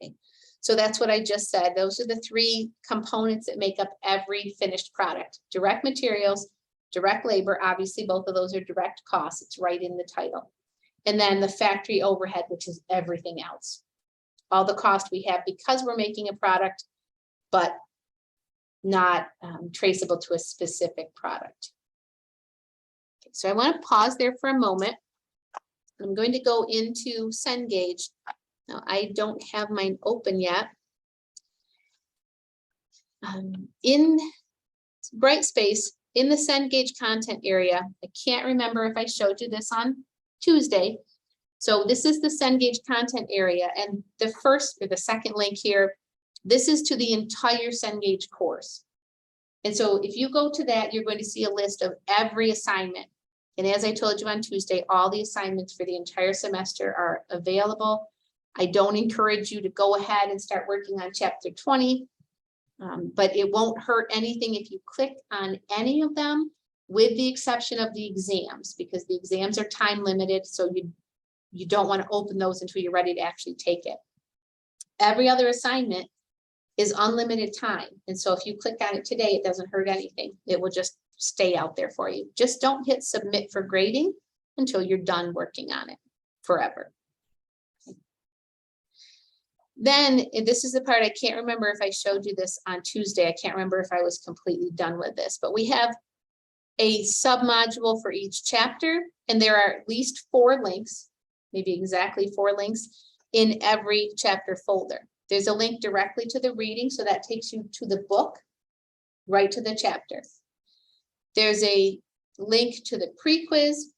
Okay. So that's what I just said. Those are the three components that make up every finished product. Direct materials, direct labor, obviously both of those are direct costs. It's right in the title. And then the factory overhead, which is everything else. All the cost we have because we're making a product, but not traceable to a specific product. Okay, so I want to pause there for a moment. I'm going to go into Cengage. Now, I don't have mine open yet. In Brightspace, in the Cengage content area, I can't remember if I showed you this on Tuesday. So this is the Cengage content area, and the first or the second link here, this is to the entire Cengage course. And so if you go to that, you're going to see a list of every assignment. And as I told you on Tuesday, all the assignments for the entire semester are available. I don't encourage you to go ahead and start working on chapter 20, but it won't hurt anything if you click on any of them, with the exception of the exams, because the exams are time limited, so you don't want to open those until you're ready to actually take it. Every other assignment is unlimited time. And so if you click on it today, it doesn't hurt anything. It will just stay out there for you. Just don't hit submit for grading until you're done working on it forever. Then this is the part I can't remember if I showed you this on Tuesday. I can't remember if I was completely done with this, but we have a submodule for each chapter, and there are at least 4 links, maybe exactly 4 links in every chapter folder. There's a link directly to the reading, so that takes you to the book, right to the chapter. There's a link to the pre-quiz,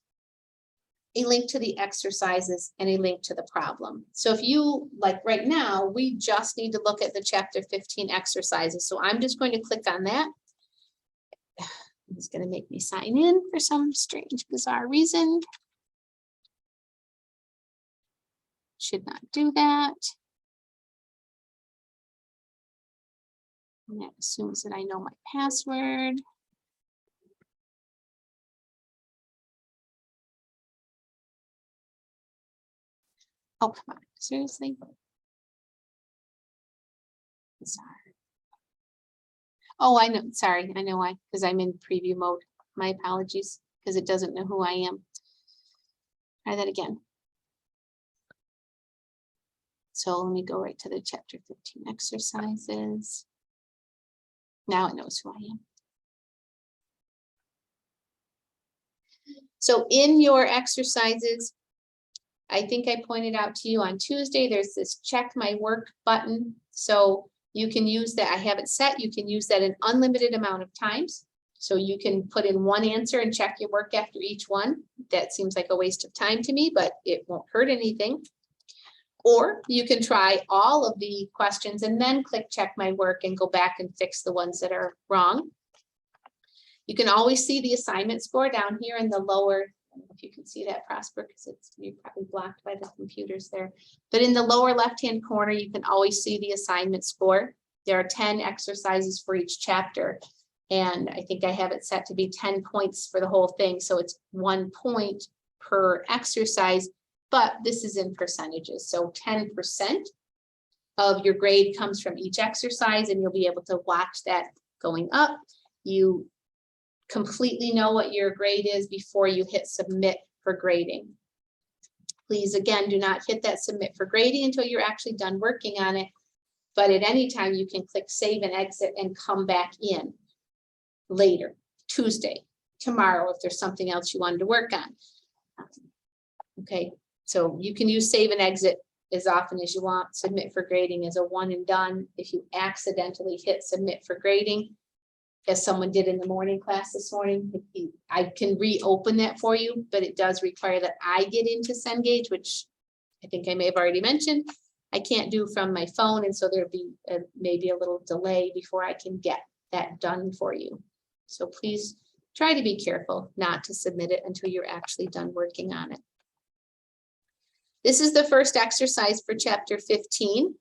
a link to the exercises, and a link to the problem. So if you, like right now, we just need to look at the chapter 15 exercises. So I'm just going to click on that. It's going to make me sign in for some strange, bizarre reason. Should not do that. And that assumes that I know my password. Oh, come on, seriously? Sorry. Oh, I know, sorry, I know why, because I'm in preview mode. My apologies, because it doesn't know who I am. Try that again. So let me go right to the chapter 15 exercises. Now it knows who I am. So in your exercises, I think I pointed out to you on Tuesday, there's this check my work button. So you can use that. I have it set. You can use that an unlimited amount of times. So you can put in one answer and check your work after each one. That seems like a waste of time to me, but it won't hurt anything. Or you can try all of the questions and then click check my work and go back and fix the ones that are wrong. You can always see the assignment score down here in the lower, I don't know if you can see that, Prosper, because you're probably blocked by the computers there. But in the lower left-hand corner, you can always see the assignment score. There are 10 exercises for each chapter. And I think I have it set to be 10 points for the whole thing. So it's 1 point per exercise, but this is in percentages. So 10% of your grade comes from each exercise, and you'll be able to watch that going up. You completely know what your grade is before you hit submit for grading. Please, again, do not hit that submit for grading until you're actually done working on it. But at any time you can click save and exit and come back in later, Tuesday, tomorrow, if there's something else you wanted to work on. Okay, so you can use save and exit as often as you want. Submit for grading is a one and done. If you accidentally hit submit for grading, as someone did in the morning class this morning, I can reopen that for you, but it does require that I get into Cengage, which I think I may have already mentioned. I can't do from my phone, and so there'll be maybe a little delay before I can get that done for you. So please try to be careful not to submit it until you're actually done working on it. This is the first exercise for chapter 15.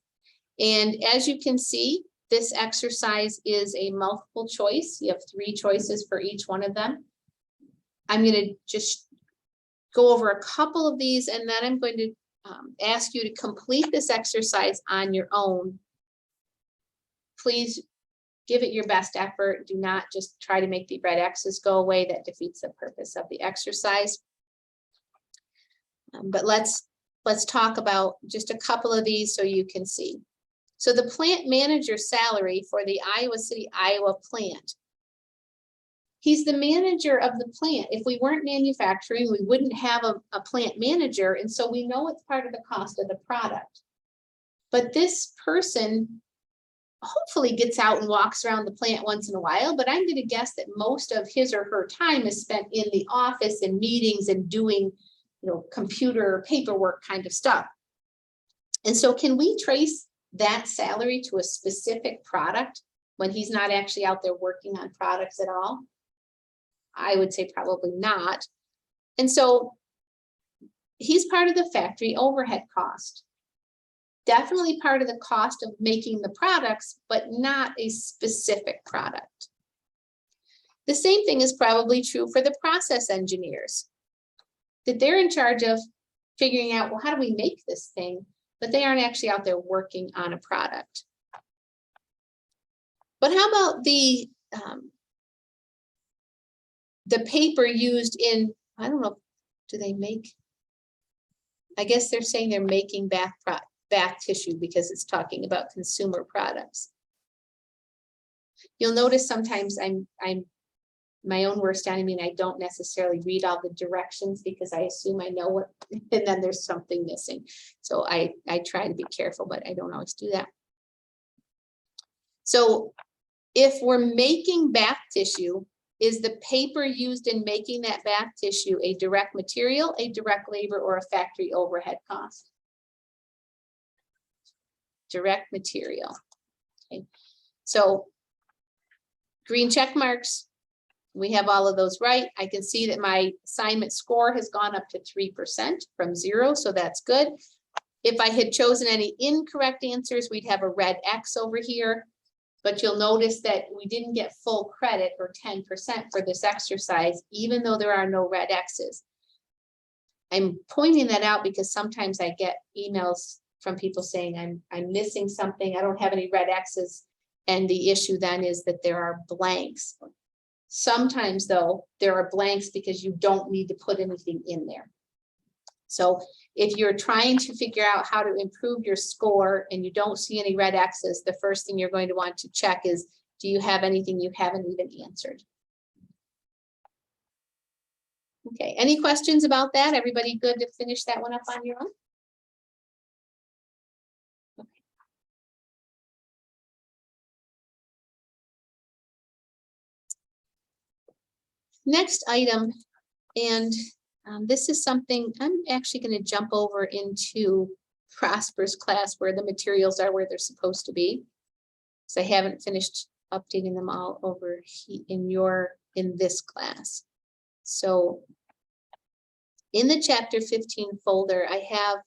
And as you can see, this exercise is a multiple choice. You have 3 choices for each one of them. I'm going to just go over a couple of these, and then I'm going to ask you to complete this exercise on your own. Please give it your best effort. Do not just try to make the red X's go away. That defeats the purpose of the exercise. But let's talk about just a couple of these so you can see. So the plant manager salary for the Iowa City, Iowa plant. He's the manager of the plant. If we weren't manufacturing, we wouldn't have a plant manager. And so we know it's part of the cost of the product. But this person hopefully gets out and walks around the plant once in a while, but I'm going to guess that most of his or her time is spent in the office and meetings and doing, computer paperwork kind of stuff. And so can we trace that salary to a specific product when he's not actually out there working on products at all? I would say probably not. And so he's part of the factory overhead cost. Definitely part of the cost of making the products, but not a specific product. The same thing is probably true for the process engineers, that they're in charge of figuring out, well, how do we make this thing? But they aren't actually out there working on a product. But how about the paper used in, I don't know, do they make, I guess they're saying they're making bath tissue because it's talking about consumer products. You'll notice sometimes I'm my own worst enemy, and I don't necessarily read all the directions because I assume I know what, and then there's something missing. So I try to be careful, but I don't always do that. So if we're making bath tissue, is the paper used in making that bath tissue a direct material, a direct labor, or a factory overhead cost? Direct material. Okay. So green check marks. We have all of those right. I can see that my assignment score has gone up to 3% from 0, so that's good. If I had chosen any incorrect answers, we'd have a red X over here, but you'll notice that we didn't get full credit or 10% for this exercise, even though there are no red X's. I'm pointing that out because sometimes I get emails from people saying I'm missing something, I don't have any red X's, and the issue then is that there are blanks. Sometimes though, there are blanks because you don't need to put anything in there. So if you're trying to figure out how to improve your score and you don't see any red X's, the first thing you're going to want to check is, do you have anything you haven't even answered? Okay, any questions about that? Everybody good to finish that one up on your own? Next item, and this is something I'm actually going to jump over into Prosper's class where the materials are where they're supposed to be. So I haven't finished updating them all over in this class. So in the chapter 15 folder, I have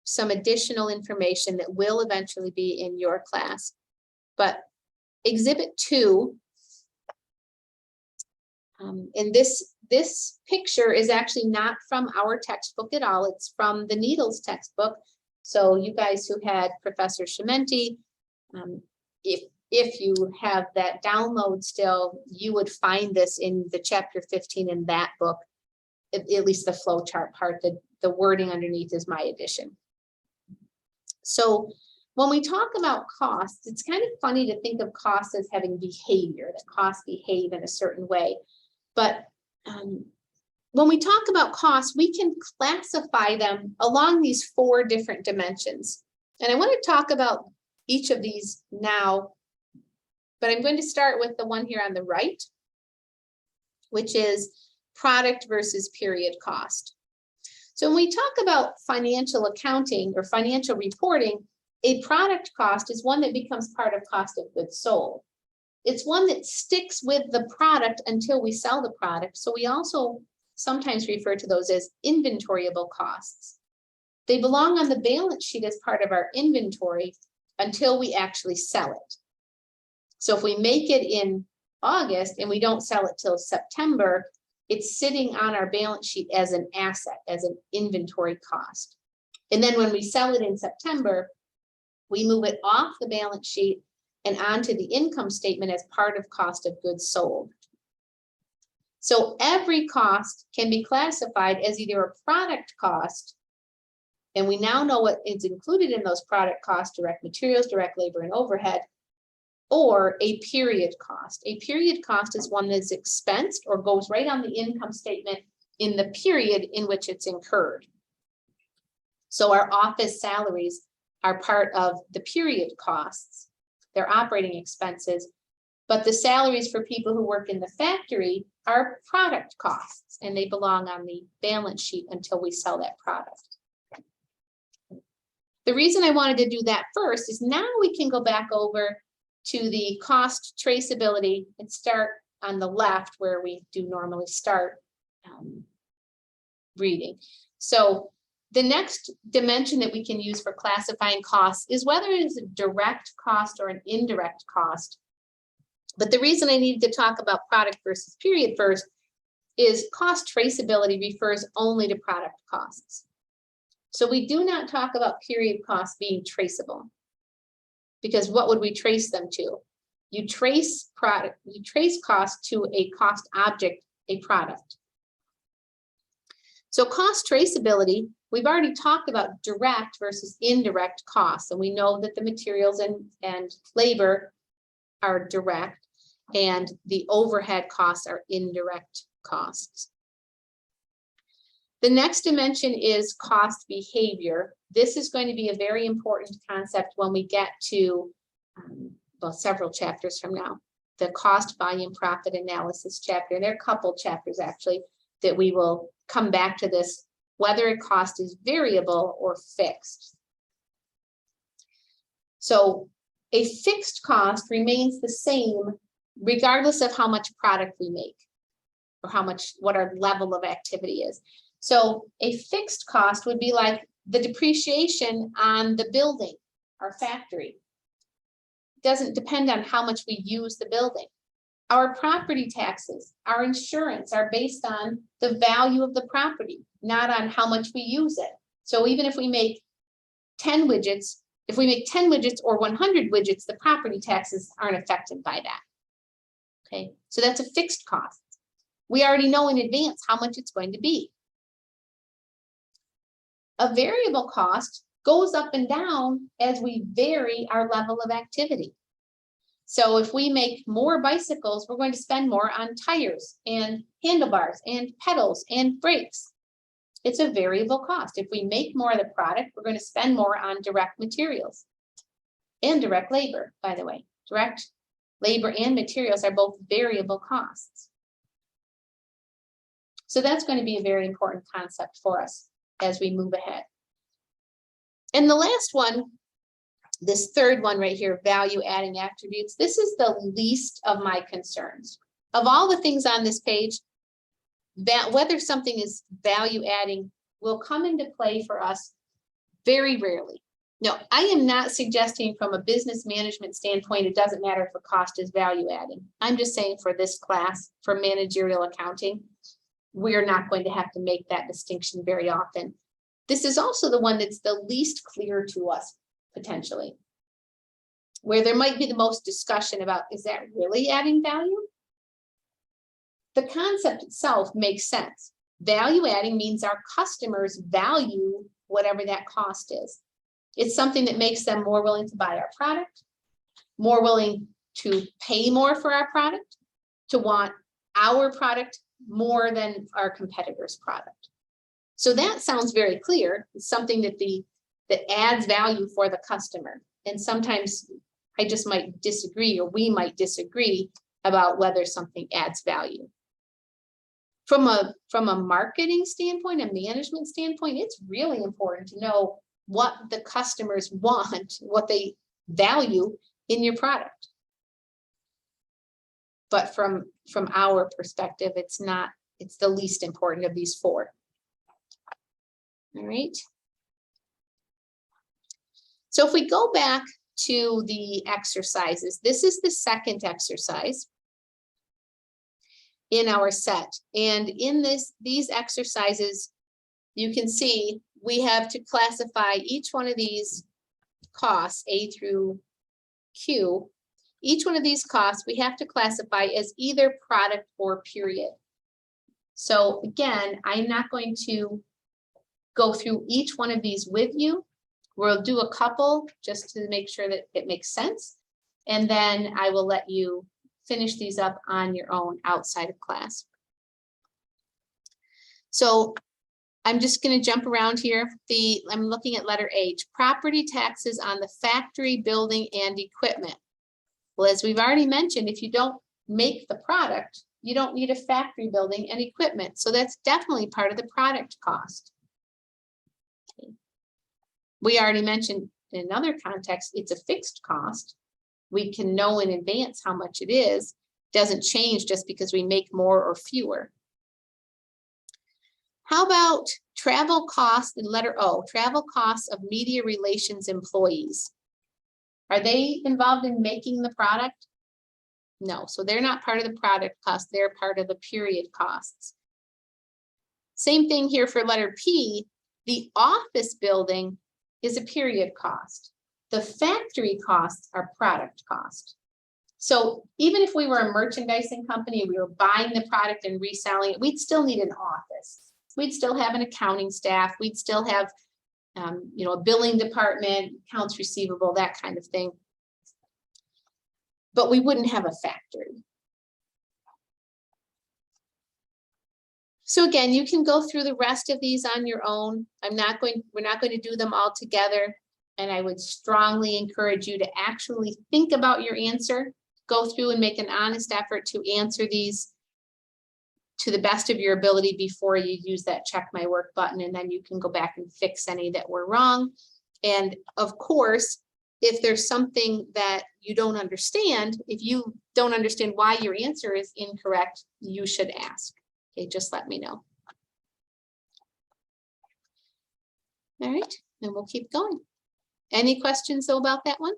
some additional information that will eventually be in your class. But exhibit 2, and this picture is actually not from our textbook at all. It's from the Needles textbook. So you guys who had Professor Chimenti, if you have that download still, you would find this in the chapter 15 in that book, at least the flow chart part. The wording underneath is my addition. So when we talk about costs, it's kind of funny to think of costs as having behavior, that costs behave in a certain way. But when we talk about costs, we can classify them along these 4 different dimensions. And I want to talk about each of these now, but I'm going to start with the one here on the right, which is product versus period cost. So when we talk about financial accounting or financial reporting, a product cost is one that becomes part of cost of goods sold. It's one that sticks with the product until we sell the product. So we also sometimes refer to those as inventoriable costs. They belong on the balance sheet as part of our inventory until we actually sell it. So if we make it in August and we don't sell it till September, it's sitting on our balance sheet as an asset, as an inventory cost. And then when we sell it in September, we move it off the balance sheet and onto the income statement as part of cost of goods sold. So every cost can be classified as either a product cost, and we now know what is included in those product costs: direct materials, direct labor, and overhead, or a period cost. A period cost is one that's expensed or goes right on the income statement in the period in which it's incurred. So our office salaries are part of the period costs. They're operating expenses, but the salaries for people who work in the factory are product costs, and they belong on the balance sheet until we sell that product. The reason I wanted to do that first is now we can go back over to the cost traceability and start on the left where we do normally start reading. So the next dimension that we can use for classifying costs is whether it is a direct cost or an indirect cost. But the reason I needed to talk about product versus period first is cost traceability refers only to product costs. So we do not talk about period costs being traceable, because what would we trace them to? You trace cost to a cost object, a product. So cost traceability, we've already talked about direct versus indirect costs, and we know that the materials and labor are direct, and the overhead costs are indirect costs. The next dimension is cost behavior. This is going to be a very important concept when we get to, well, several chapters from now, the cost volume profit analysis chapter. And there are a couple chapters actually that we will come back to this, whether a cost is variable or fixed. So a fixed cost remains the same regardless of how much product we make or what our level of activity is. So a fixed cost would be like the depreciation on the building, our factory. It doesn't depend on how much we use the building. Our property taxes, our insurance are based on the value of the property, not on how much we use it. So even if we make 10 widgets, if we make 10 widgets or 100 widgets, the property taxes aren't affected by that. Okay, so that's a fixed cost. We already know in advance how much it's going to be. A variable cost goes up and down as we vary our level of activity. So if we make more bicycles, we're going to spend more on tires and handlebars and pedals and brakes. It's a variable cost. If we make more of the product, we're going to spend more on direct materials and direct labor, by the way. Direct labor and materials are both variable costs. So that's going to be a very important concept for us as we move ahead. And the last one, this third one right here, value adding attributes, this is the least of my concerns. Of all the things on this page, that whether something is value adding will come into play for us very rarely. No, I am not suggesting from a business management standpoint, it doesn't matter if a cost is value adding. I'm just saying for this class, for managerial accounting, we're not going to have to make that distinction very often. This is also the one that's the least clear to us, potentially, where there might be the most discussion about, is that really adding value? The concept itself makes sense. Value adding means our customers value whatever that cost is. It's something that makes them more willing to buy our product, more willing to pay more for our product, to want our product more than our competitor's product. So that sounds very clear. It's something that adds value for the customer. And sometimes I just might disagree, or we might disagree about whether something adds value. From a marketing standpoint, a management standpoint, it's really important to know what the customers want, what they value in your product. But from our perspective, it's the least important of these four. All right. So if we go back to the exercises, this is the second exercise in our set. And in these exercises, you can see we have to classify each one of these costs, A through Q. Each one of these costs we have to classify as either product or period. So again, I'm not going to go through each one of these with you. We'll do a couple just to make sure that it makes sense. And then I will let you finish these up on your own outside of class. So I'm just going to jump around here. I'm looking at letter H, property taxes on the factory, building, and equipment. Well, as we've already mentioned, if you don't make the product, you don't need a factory, building, and equipment. So that's definitely part of the product cost. Okay. We already mentioned in another context, it's a fixed cost. We can know in advance how much it is. Doesn't change just because we make more or fewer. How about travel costs in letter O, travel costs of media relations employees? Are they involved in making the product? No, so they're not part of the product cost, they're part of the period costs. Same thing here for letter P, the office building is a period cost. The factory costs are product cost. So even if we were a merchandising company, we were buying the product and reselling it, we'd still need an office. We'd still have an accounting staff. We'd still have, a billing department, accounts receivable, that kind of thing. But we wouldn't have a factory. So again, you can go through the rest of these on your own. We're not going to do them all together. And I would strongly encourage you to actually think about your answer, go through and make an honest effort to answer these to the best of your ability before you use that check my work button, and then you can go back and fix any that were wrong. And of course, if there's something that you don't understand, if you don't understand why your answer is incorrect, you should ask. Okay, just let me know. All right, and we'll keep going. Any questions though about that one?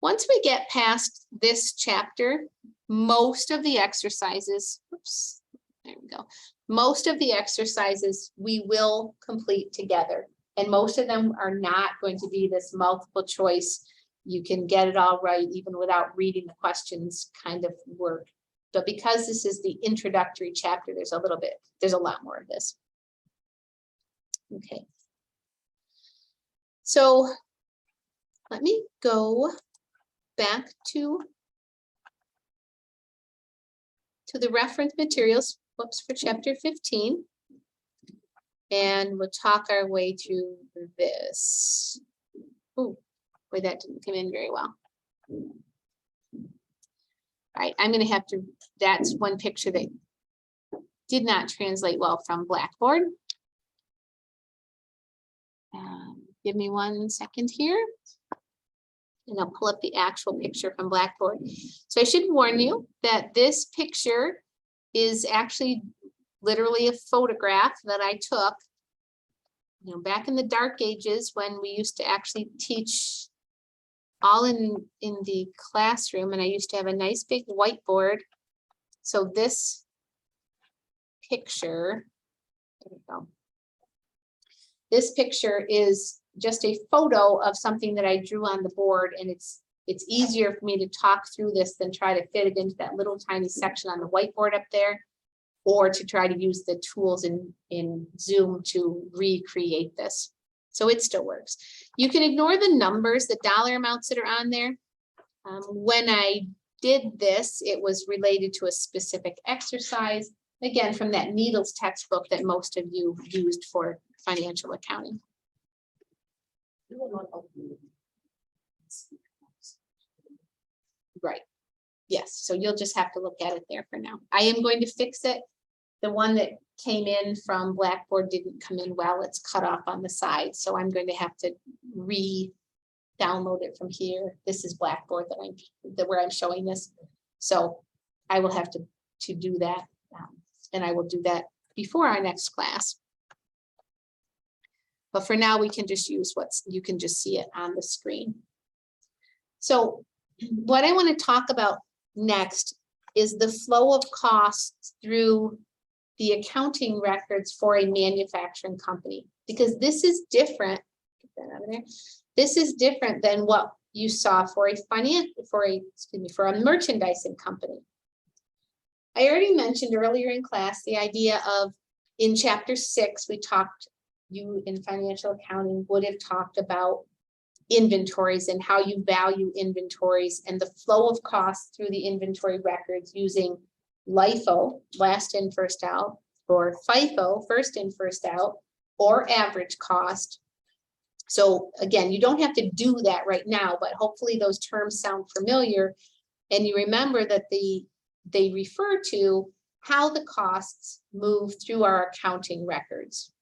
Once we get past this chapter, most of the exercises, oops, there we go. Most of the exercises we will complete together, and most of them are not going to be this multiple choice. You can get it all right even without reading the questions kind of work. But because this is the introductory chapter, there's a lot more of this. Okay. So let me go back to the reference materials, whoops, for chapter 15. And we'll talk our way through this. Oh, boy, that didn't come in very well. All right, I'm gonna have to, that's one picture that did not translate well from Blackboard. Give me 1 second here. And I'll pull up the actual picture from Blackboard. So I should warn you that this picture is actually literally a photograph that I took, you know, back in the dark ages when we used to actually teach all in the classroom, and I used to have a nice big whiteboard. So this picture, there we go. This picture is just a photo of something that I drew on the board, and it's easier for me to talk through this than try to fit it into that little tiny section on the whiteboard up there, or to try to use the tools in Zoom to recreate this. So it still works. You can ignore the numbers, the dollar amounts that are on there. When I did this, it was related to a specific exercise, again, from that Needles textbook that most of you used for financial accounting. Right. Yes, so you'll just have to look at it there for now. I am going to fix it. The one that came in from Blackboard didn't come in well. It's cut off on the side. So I'm going to have to re-download it from here. This is Blackboard where I'm showing this. So I will have to do that. And I will do that before our next class. But for now, we can just use you can just see it on the screen. So what I want to talk about next is the flow of costs through the accounting records for a manufacturing company, because this is different. Get that out of there. This is different than what you saw for a merchandising company. I already mentioned earlier in class the idea of, in chapter 6, you in financial accounting would have talked about inventories and how you value inventories and the flow of costs through the inventory records using LIFO, last in, first out, or FIFO, first in, first out, or average cost. So again, you don't have to do that right now, but hopefully those terms sound familiar. And you remember that they refer to how the costs move through our accounting records.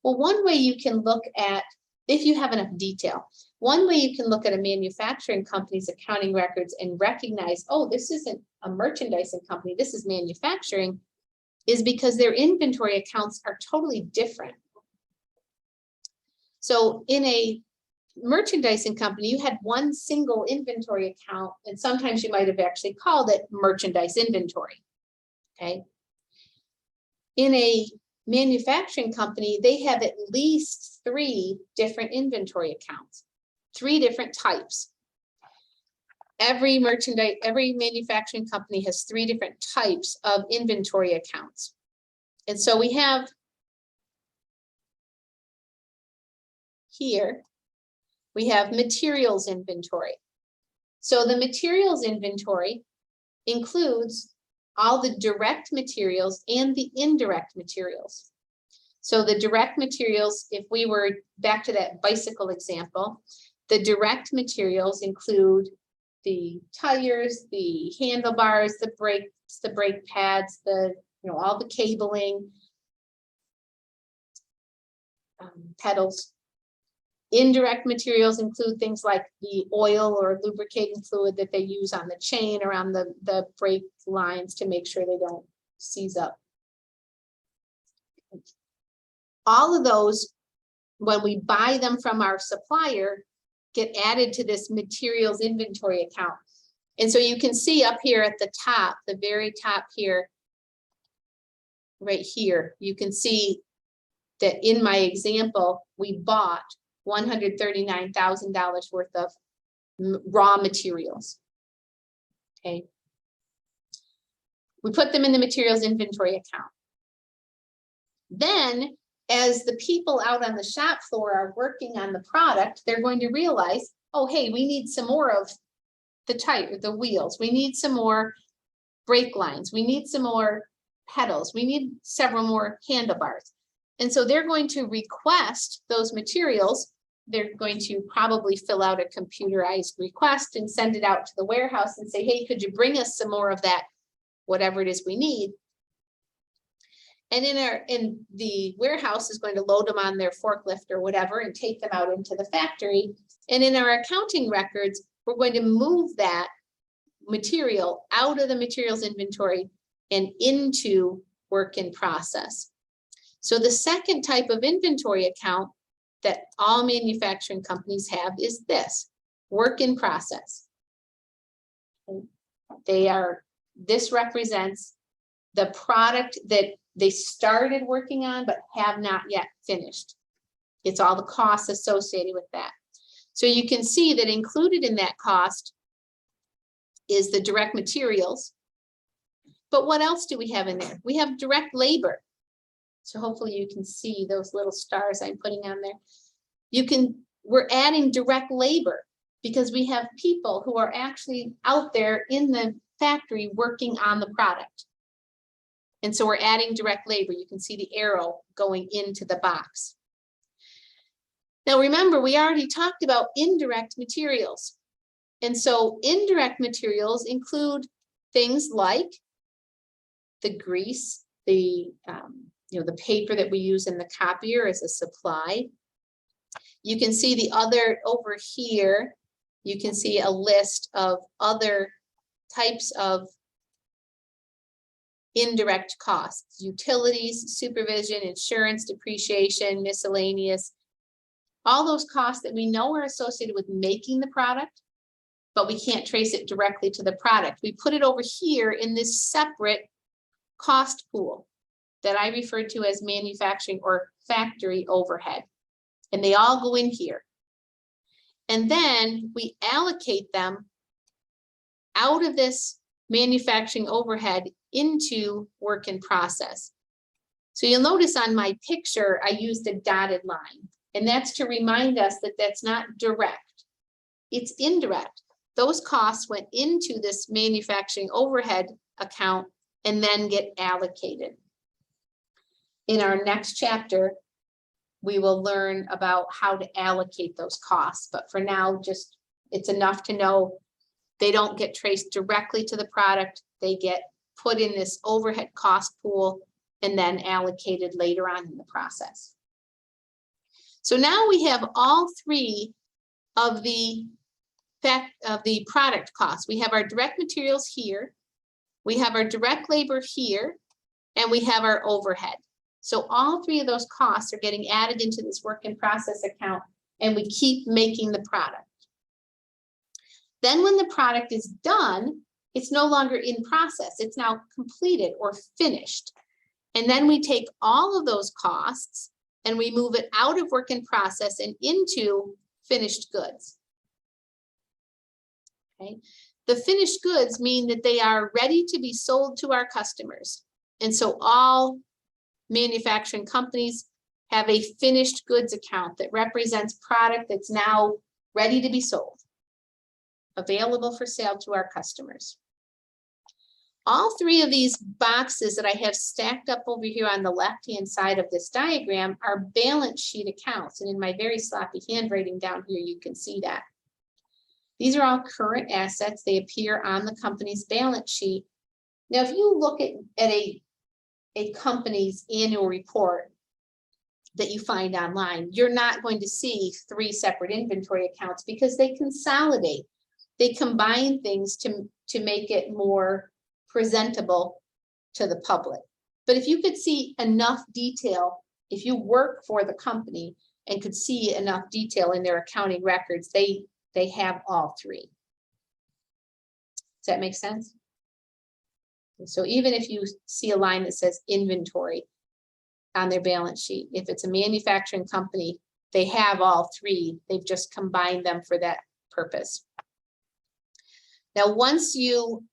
Well, one way you can look at, if you have enough detail, one way you can look at a manufacturing company's accounting records and recognize, oh, this isn't a merchandising company, this is manufacturing, is because their inventory accounts are totally different. So in a merchandising company, you had one single inventory account, and sometimes you might have actually called it merchandise inventory, okay? In a manufacturing company, they have at least 3 different inventory accounts, 3 different types. Every manufacturing company has 3 different types of inventory accounts. And so we have here, we have materials inventory. So the materials inventory includes all the direct materials and the indirect materials. So the direct materials, if we were back to that bicycle example, the direct materials include the tires, the handlebars, the brakes, the brake pads, all the cabling, pedals. Indirect materials include things like the oil or lubricating fluid that they use on the chain around the brake lines to make sure they don't seize up. All of those, when we buy them from our supplier, get added to this materials inventory account. And so you can see up here at the top, the very top here, right here, you can see that in my example, we bought $139,000 worth of raw materials. Okay. We put them in the materials inventory account. Then as the people out on the shop floor are working on the product, they're going to realize, oh, hey, we need some more of the tire, the wheels. We need some more brake lines. We need some more pedals. We need several more handlebars. And so they're going to request those materials. They're going to probably fill out a computerized request and send it out to the warehouse and say, hey, could you bring us some more of that, whatever it is we need? And in the warehouse is going to load them on their forklift or whatever and take them out into the factory. And in our accounting records, we're going to move that material out of the materials inventory and into work in process. So the second type of inventory account that all manufacturing companies have is this, work in process. This represents the product that they started working on but have not yet finished. It's all the costs associated with that. So you can see that included in that cost is the direct materials. But what else do we have in there? We have direct labor. So hopefully you can see those little stars I'm putting on there. We're adding direct labor because we have people who are actually out there in the factory working on the product. And so we're adding direct labor. You can see the arrow going into the box. Now remember, we already talked about indirect materials. And so indirect materials include things like the grease, the paper that we use in the copier as a supply. You can see the other over here, you can see a list of other types of indirect costs: utilities, supervision, insurance, depreciation, miscellaneous. All those costs that we know are associated with making the product, but we can't trace it directly to the product. We put it over here in this separate cost pool that I referred to as manufacturing or factory overhead. And they all go in here. And then we allocate them out of this manufacturing overhead into work in process. So you'll notice on my picture, I used a dotted line, and that's to remind us that that's not direct, it's indirect. Those costs went into this manufacturing overhead account and then get allocated. In our next chapter, we will learn about how to allocate those costs. But for now, just it's enough to know they don't get traced directly to the product. They get put in this overhead cost pool and then allocated later on in the process. So now we have all three of the product costs. We have our direct materials here, we have our direct labor here, and we have our overhead. So all three of those costs are getting added into this work in process account, and we keep making the product. Then when the product is done, it's no longer in process. It's now completed or finished. And then we take all of those costs and we move it out of work in process and into finished goods. Okay. The finished goods mean that they are ready to be sold to our customers. And so all manufacturing companies have a finished goods account that represents product that's now ready to be sold, available for sale to our customers. All three of these boxes that I have stacked up over here on the left-hand side of this diagram are balance sheet accounts. And in my very sloppy handwriting down here, you can see that. These are all current assets. They appear on the company's balance sheet. Now, if you look at a company's annual report that you find online, you're not going to see three separate inventory accounts because they consolidate. They combine things to make it more presentable to the public. But if you could see enough detail, if you work for the company and could see enough detail in their accounting records, they have all three. Does that make sense? And so even if you see a line that says inventory on their balance sheet, if it's a manufacturing company, they have all three. They've just combined them for that purpose. Now, once you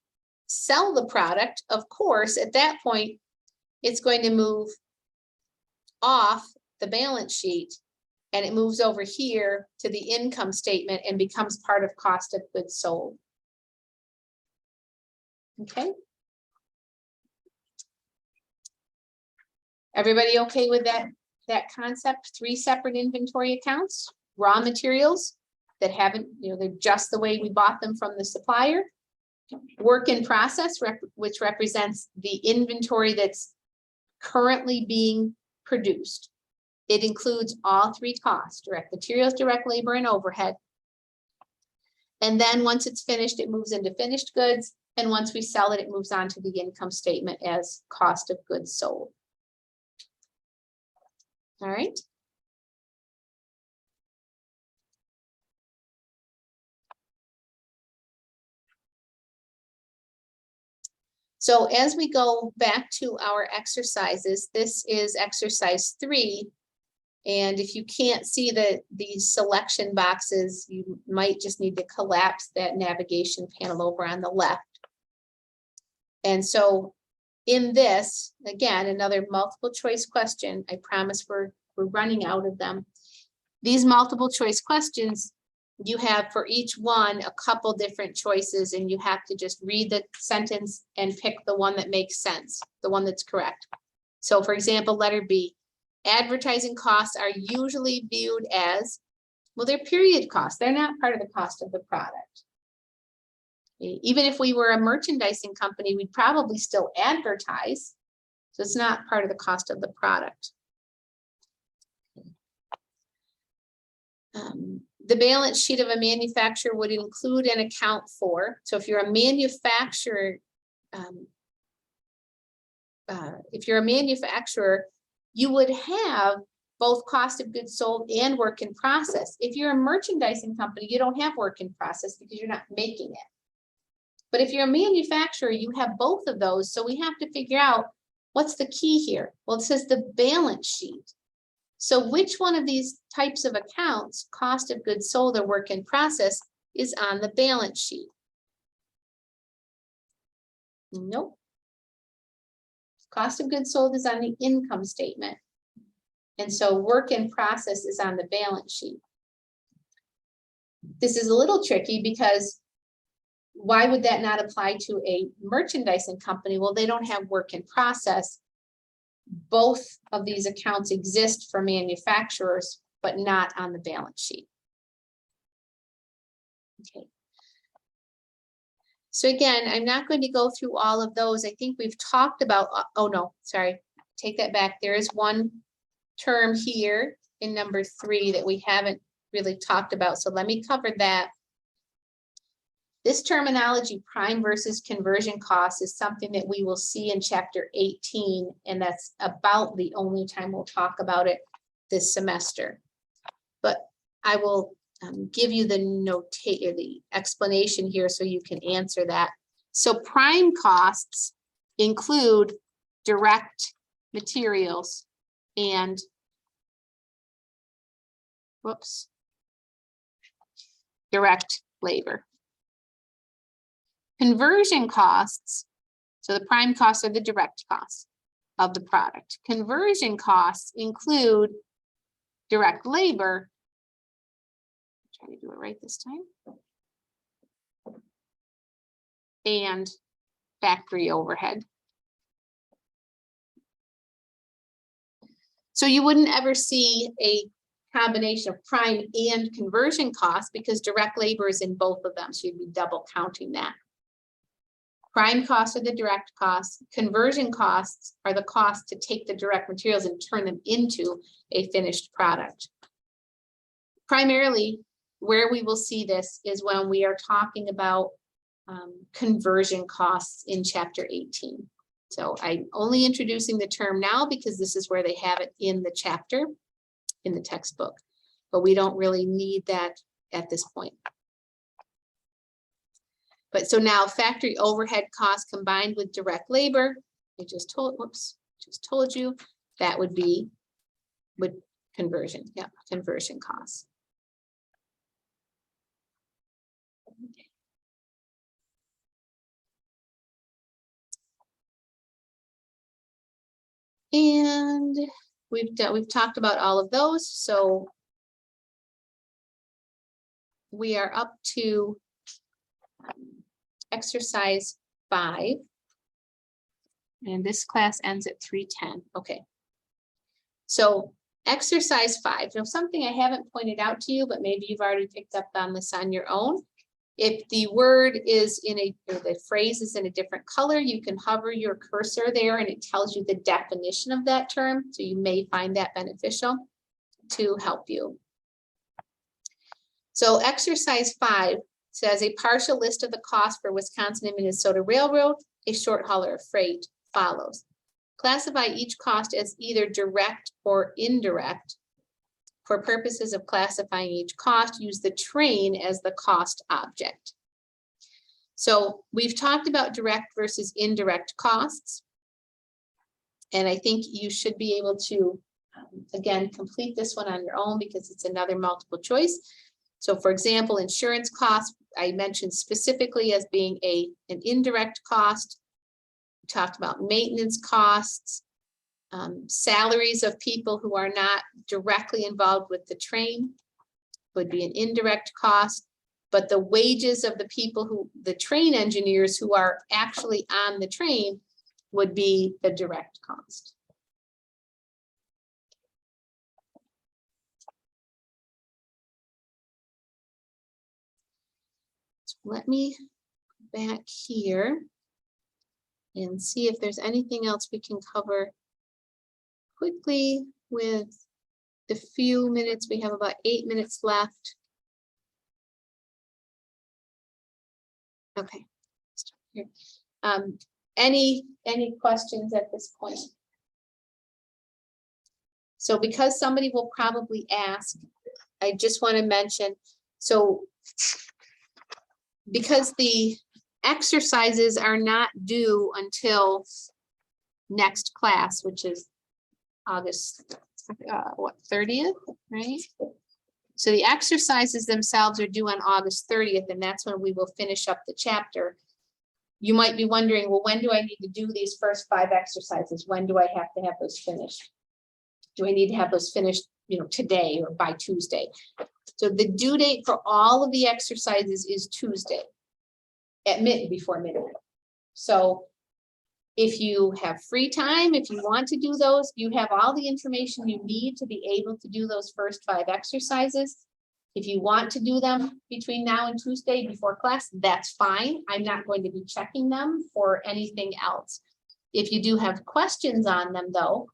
sell the product, of course, at that point, it's going to move off the balance sheet and it moves over here to the income statement and becomes part of cost of goods sold. Okay. Everybody okay with that concept? 3 separate inventory accounts, raw materials that haven't, they're just the way we bought them from the supplier. Work in process, which represents the inventory that's currently being produced. It includes all 3 costs: direct materials, direct labor, and overhead. And then once it's finished, it moves into finished goods. And once we sell it, it moves on to the income statement as cost of goods sold. All right. So as we go back to our exercises, this is exercise 3. And if you can't see these selection boxes, you might just need to collapse that navigation panel over on the left. And so in this, again, another multiple choice question. I promise we're running out of them. These multiple choice questions, you have for each one a couple different choices, and you have to just read the sentence and pick the one that makes sense, the one that's correct. So for example, letter B, advertising costs are usually viewed as, well, they're period costs. They're not part of the cost of the product. Even if we were a merchandising company, we'd probably still advertise. So it's not part of the cost of the product. The balance sheet of a manufacturer would include and account for. So if you're a manufacturer, you would have both cost of goods sold and work in process. If you're a merchandising company, you don't have work in process because you're not making it. But if you're a manufacturer, you have both of those. So we have to figure out what's the key here. Well, it says the balance sheet. So which one of these types of accounts, cost of goods sold or work in process, is on the balance sheet? Nope. Cost of goods sold is on the income statement. And so work in process is on the balance sheet. This is a little tricky because why would that not apply to a merchandising company? Well, they don't have work in process. Both of these accounts exist for manufacturers, but not on the balance sheet. Okay. So again, I'm not going to go through all of those. I think we've talked about, oh no, sorry, take that back. There is one term here in number 3 that we haven't really talked about. So let me cover that. This terminology, prime versus conversion costs, is something that we will see in chapter 18, and that's about the only time we'll talk about it this semester. But I will give you the explanation here so you can answer that. So prime costs include direct materials and direct labor. Conversion costs, so the prime costs are the direct costs of the product. Conversion costs include direct labor. Try to do it right this time. And factory overhead. So you wouldn't ever see a combination of prime and conversion costs because direct labor is in both of them. So you'd be double counting that. Prime costs are the direct costs. Conversion costs are the costs to take the direct materials and turn them into a finished product. Primarily, where we will see this is when we are talking about conversion costs in chapter 18. So I'm only introducing the term now because this is where they have it in the chapter, in the textbook, but we don't really need that at this point. But so now factory overhead costs combined with direct labor, I just told you that would be with conversion. Yeah, conversion costs. And we've talked about all of those, so we are up to exercise 5. And this class ends at 3:10. Okay. So exercise 5, now something I haven't pointed out to you, but maybe you've already picked up on this on your own. If the word is in a, or the phrase is in a different color, you can hover your cursor there and it tells you the definition of that term. So you may find that beneficial to help you. So exercise 5 says a partial list of the cost for Wisconsin and Minnesota Railroad, a short hauler of freight follows. Classify each cost as either direct or indirect. For purposes of classifying each cost, use the train as the cost object. So we've talked about direct versus indirect costs. And I think you should be able to, again, complete this one on your own because it's another multiple choice. So for example, insurance costs, I mentioned specifically as being an indirect cost. We talked about maintenance costs, salaries of people who are not directly involved with the train would be an indirect cost, but the wages of the people the train engineers who are actually on the train would be the direct cost. So let me go back here and see if there's anything else we can cover quickly with the few minutes. We have about 8 minutes left. Okay. Here. Any questions at this point? So because somebody will probably ask, I just want to mention, so because the exercises are not due until next class, which is August, what, 30th, right? So the exercises themselves are due on August 30th, and that's when we will finish up the chapter. You might be wondering, well, when do I need to do these first 5 exercises? When do I have to have those finished? Do I need to have those finished, today or by Tuesday? So the due date for all of the exercises is Tuesday at before midnight. So if you have free time, if you want to do those, you have all the information you need to be able to do those first 5 exercises. If you want to do them between now and Tuesday before class, that's fine. I'm not going to be checking them for anything else. If you do have questions on them though,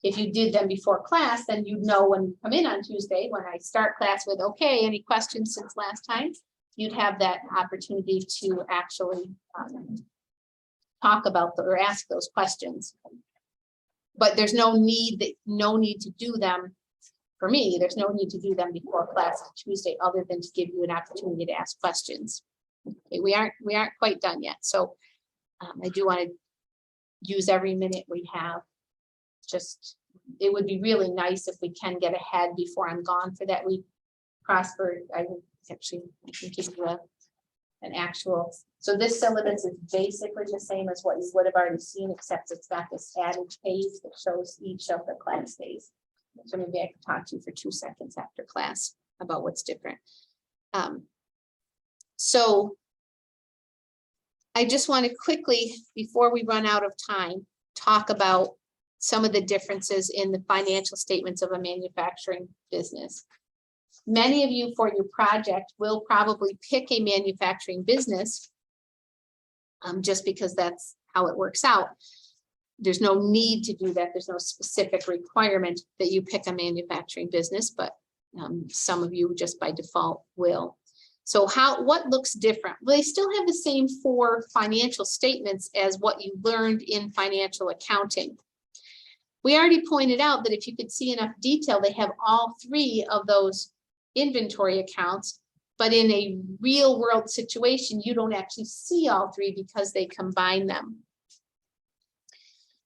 if you did them before class, then you'd know when you come in on Tuesday, when I start class with, okay, any questions since last time, you'd have that opportunity to actually talk about or ask those questions. But there's no need to do them. For me, there's no need to do them before class on Tuesday, other than to give you an opportunity to ask questions. Okay, we aren't quite done yet. So I do want to use every minute we have. Just, it would be really nice if we can get ahead before I'm gone for that week. Prosper, I can give you an actual. So this syllabus is basically the same as what you would have already seen, except it's got this added page that shows each of the class days. So maybe I can talk to you for 2 seconds after class about what's different. So I just want to quickly, before we run out of time, talk about some of the differences in the financial statements of a manufacturing business. Many of you for your project will probably pick a manufacturing business just because that's how it works out. There's no need to do that. There's no specific requirement that you pick a manufacturing business, but some of you just by default will. So what looks different? Well, they still have the same 4 financial statements as what you learned in financial accounting. We already pointed out that if you could see enough detail, they have all 3 of those inventory accounts, but in a real world situation, you don't actually see all 3 because they combine them.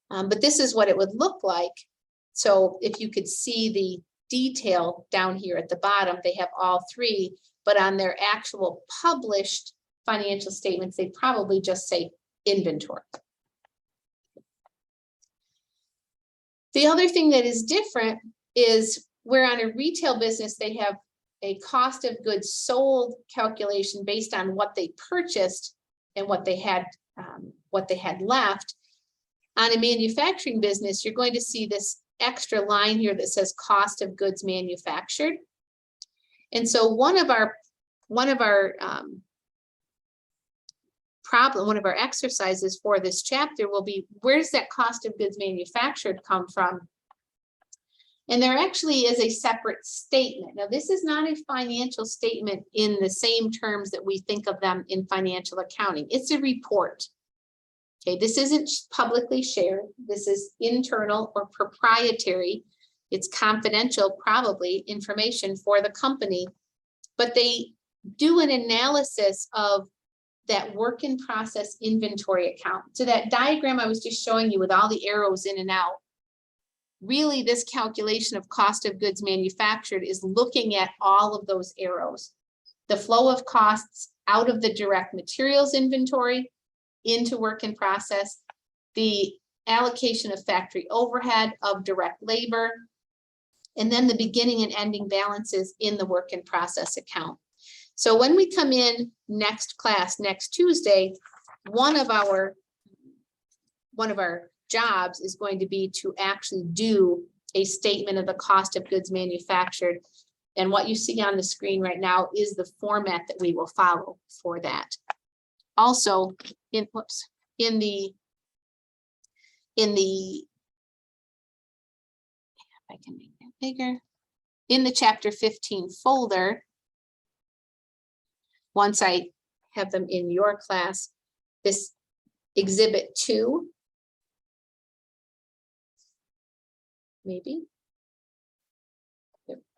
But this is what it would look like. So if you could see the detail down here at the bottom, they have all 3, but on their actual published financial statements, they probably just say inventory. The other thing that is different is where on a retail business, they have a cost of goods sold calculation based on what they purchased and what they had left. On a manufacturing business, you're going to see this extra line here that says cost of goods manufactured. And so one of our exercises for this chapter will be, where does that cost of goods manufactured come from? And there actually is a separate statement. Now, this is not a financial statement in the same terms that we think of them in financial accounting. It's a report. Okay, this isn't publicly shared. This is internal or proprietary. It's confidential, probably, information for the company. But they do an analysis of that work in process inventory account. So that diagram I was just showing you with all the arrows in and out, really this calculation of cost of goods manufactured is looking at all of those arrows. The flow of costs out of the direct materials inventory into work in process, the allocation of factory overhead, of direct labor, and then the beginning and ending balances in the work in process account. So when we come in next class, next Tuesday, one of our jobs is going to be to actually do a statement of the cost of goods manufactured. And what you see on the screen right now is the format that we will follow for that. Also, in the if I can make that bigger, in the chapter 15 folder, once I have them in your class, this exhibit 2, maybe.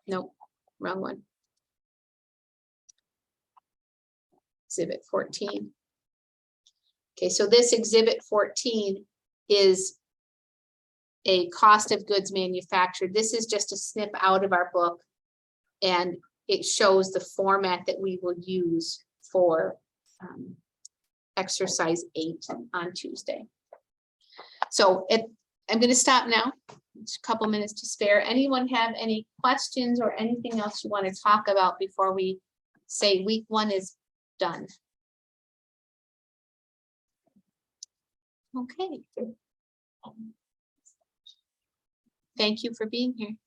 Nope, wrong one. Exhibit 14. Okay, so this exhibit 14 is a cost of goods manufactured. This is just a snip out of our book, and it shows the format that we will use for exercise 8 on Tuesday. So I'm going to stop now. It's a couple minutes to spare. Anyone have any questions or anything else you want to talk about before we say week 1 is done? Okay. Thank you for being here.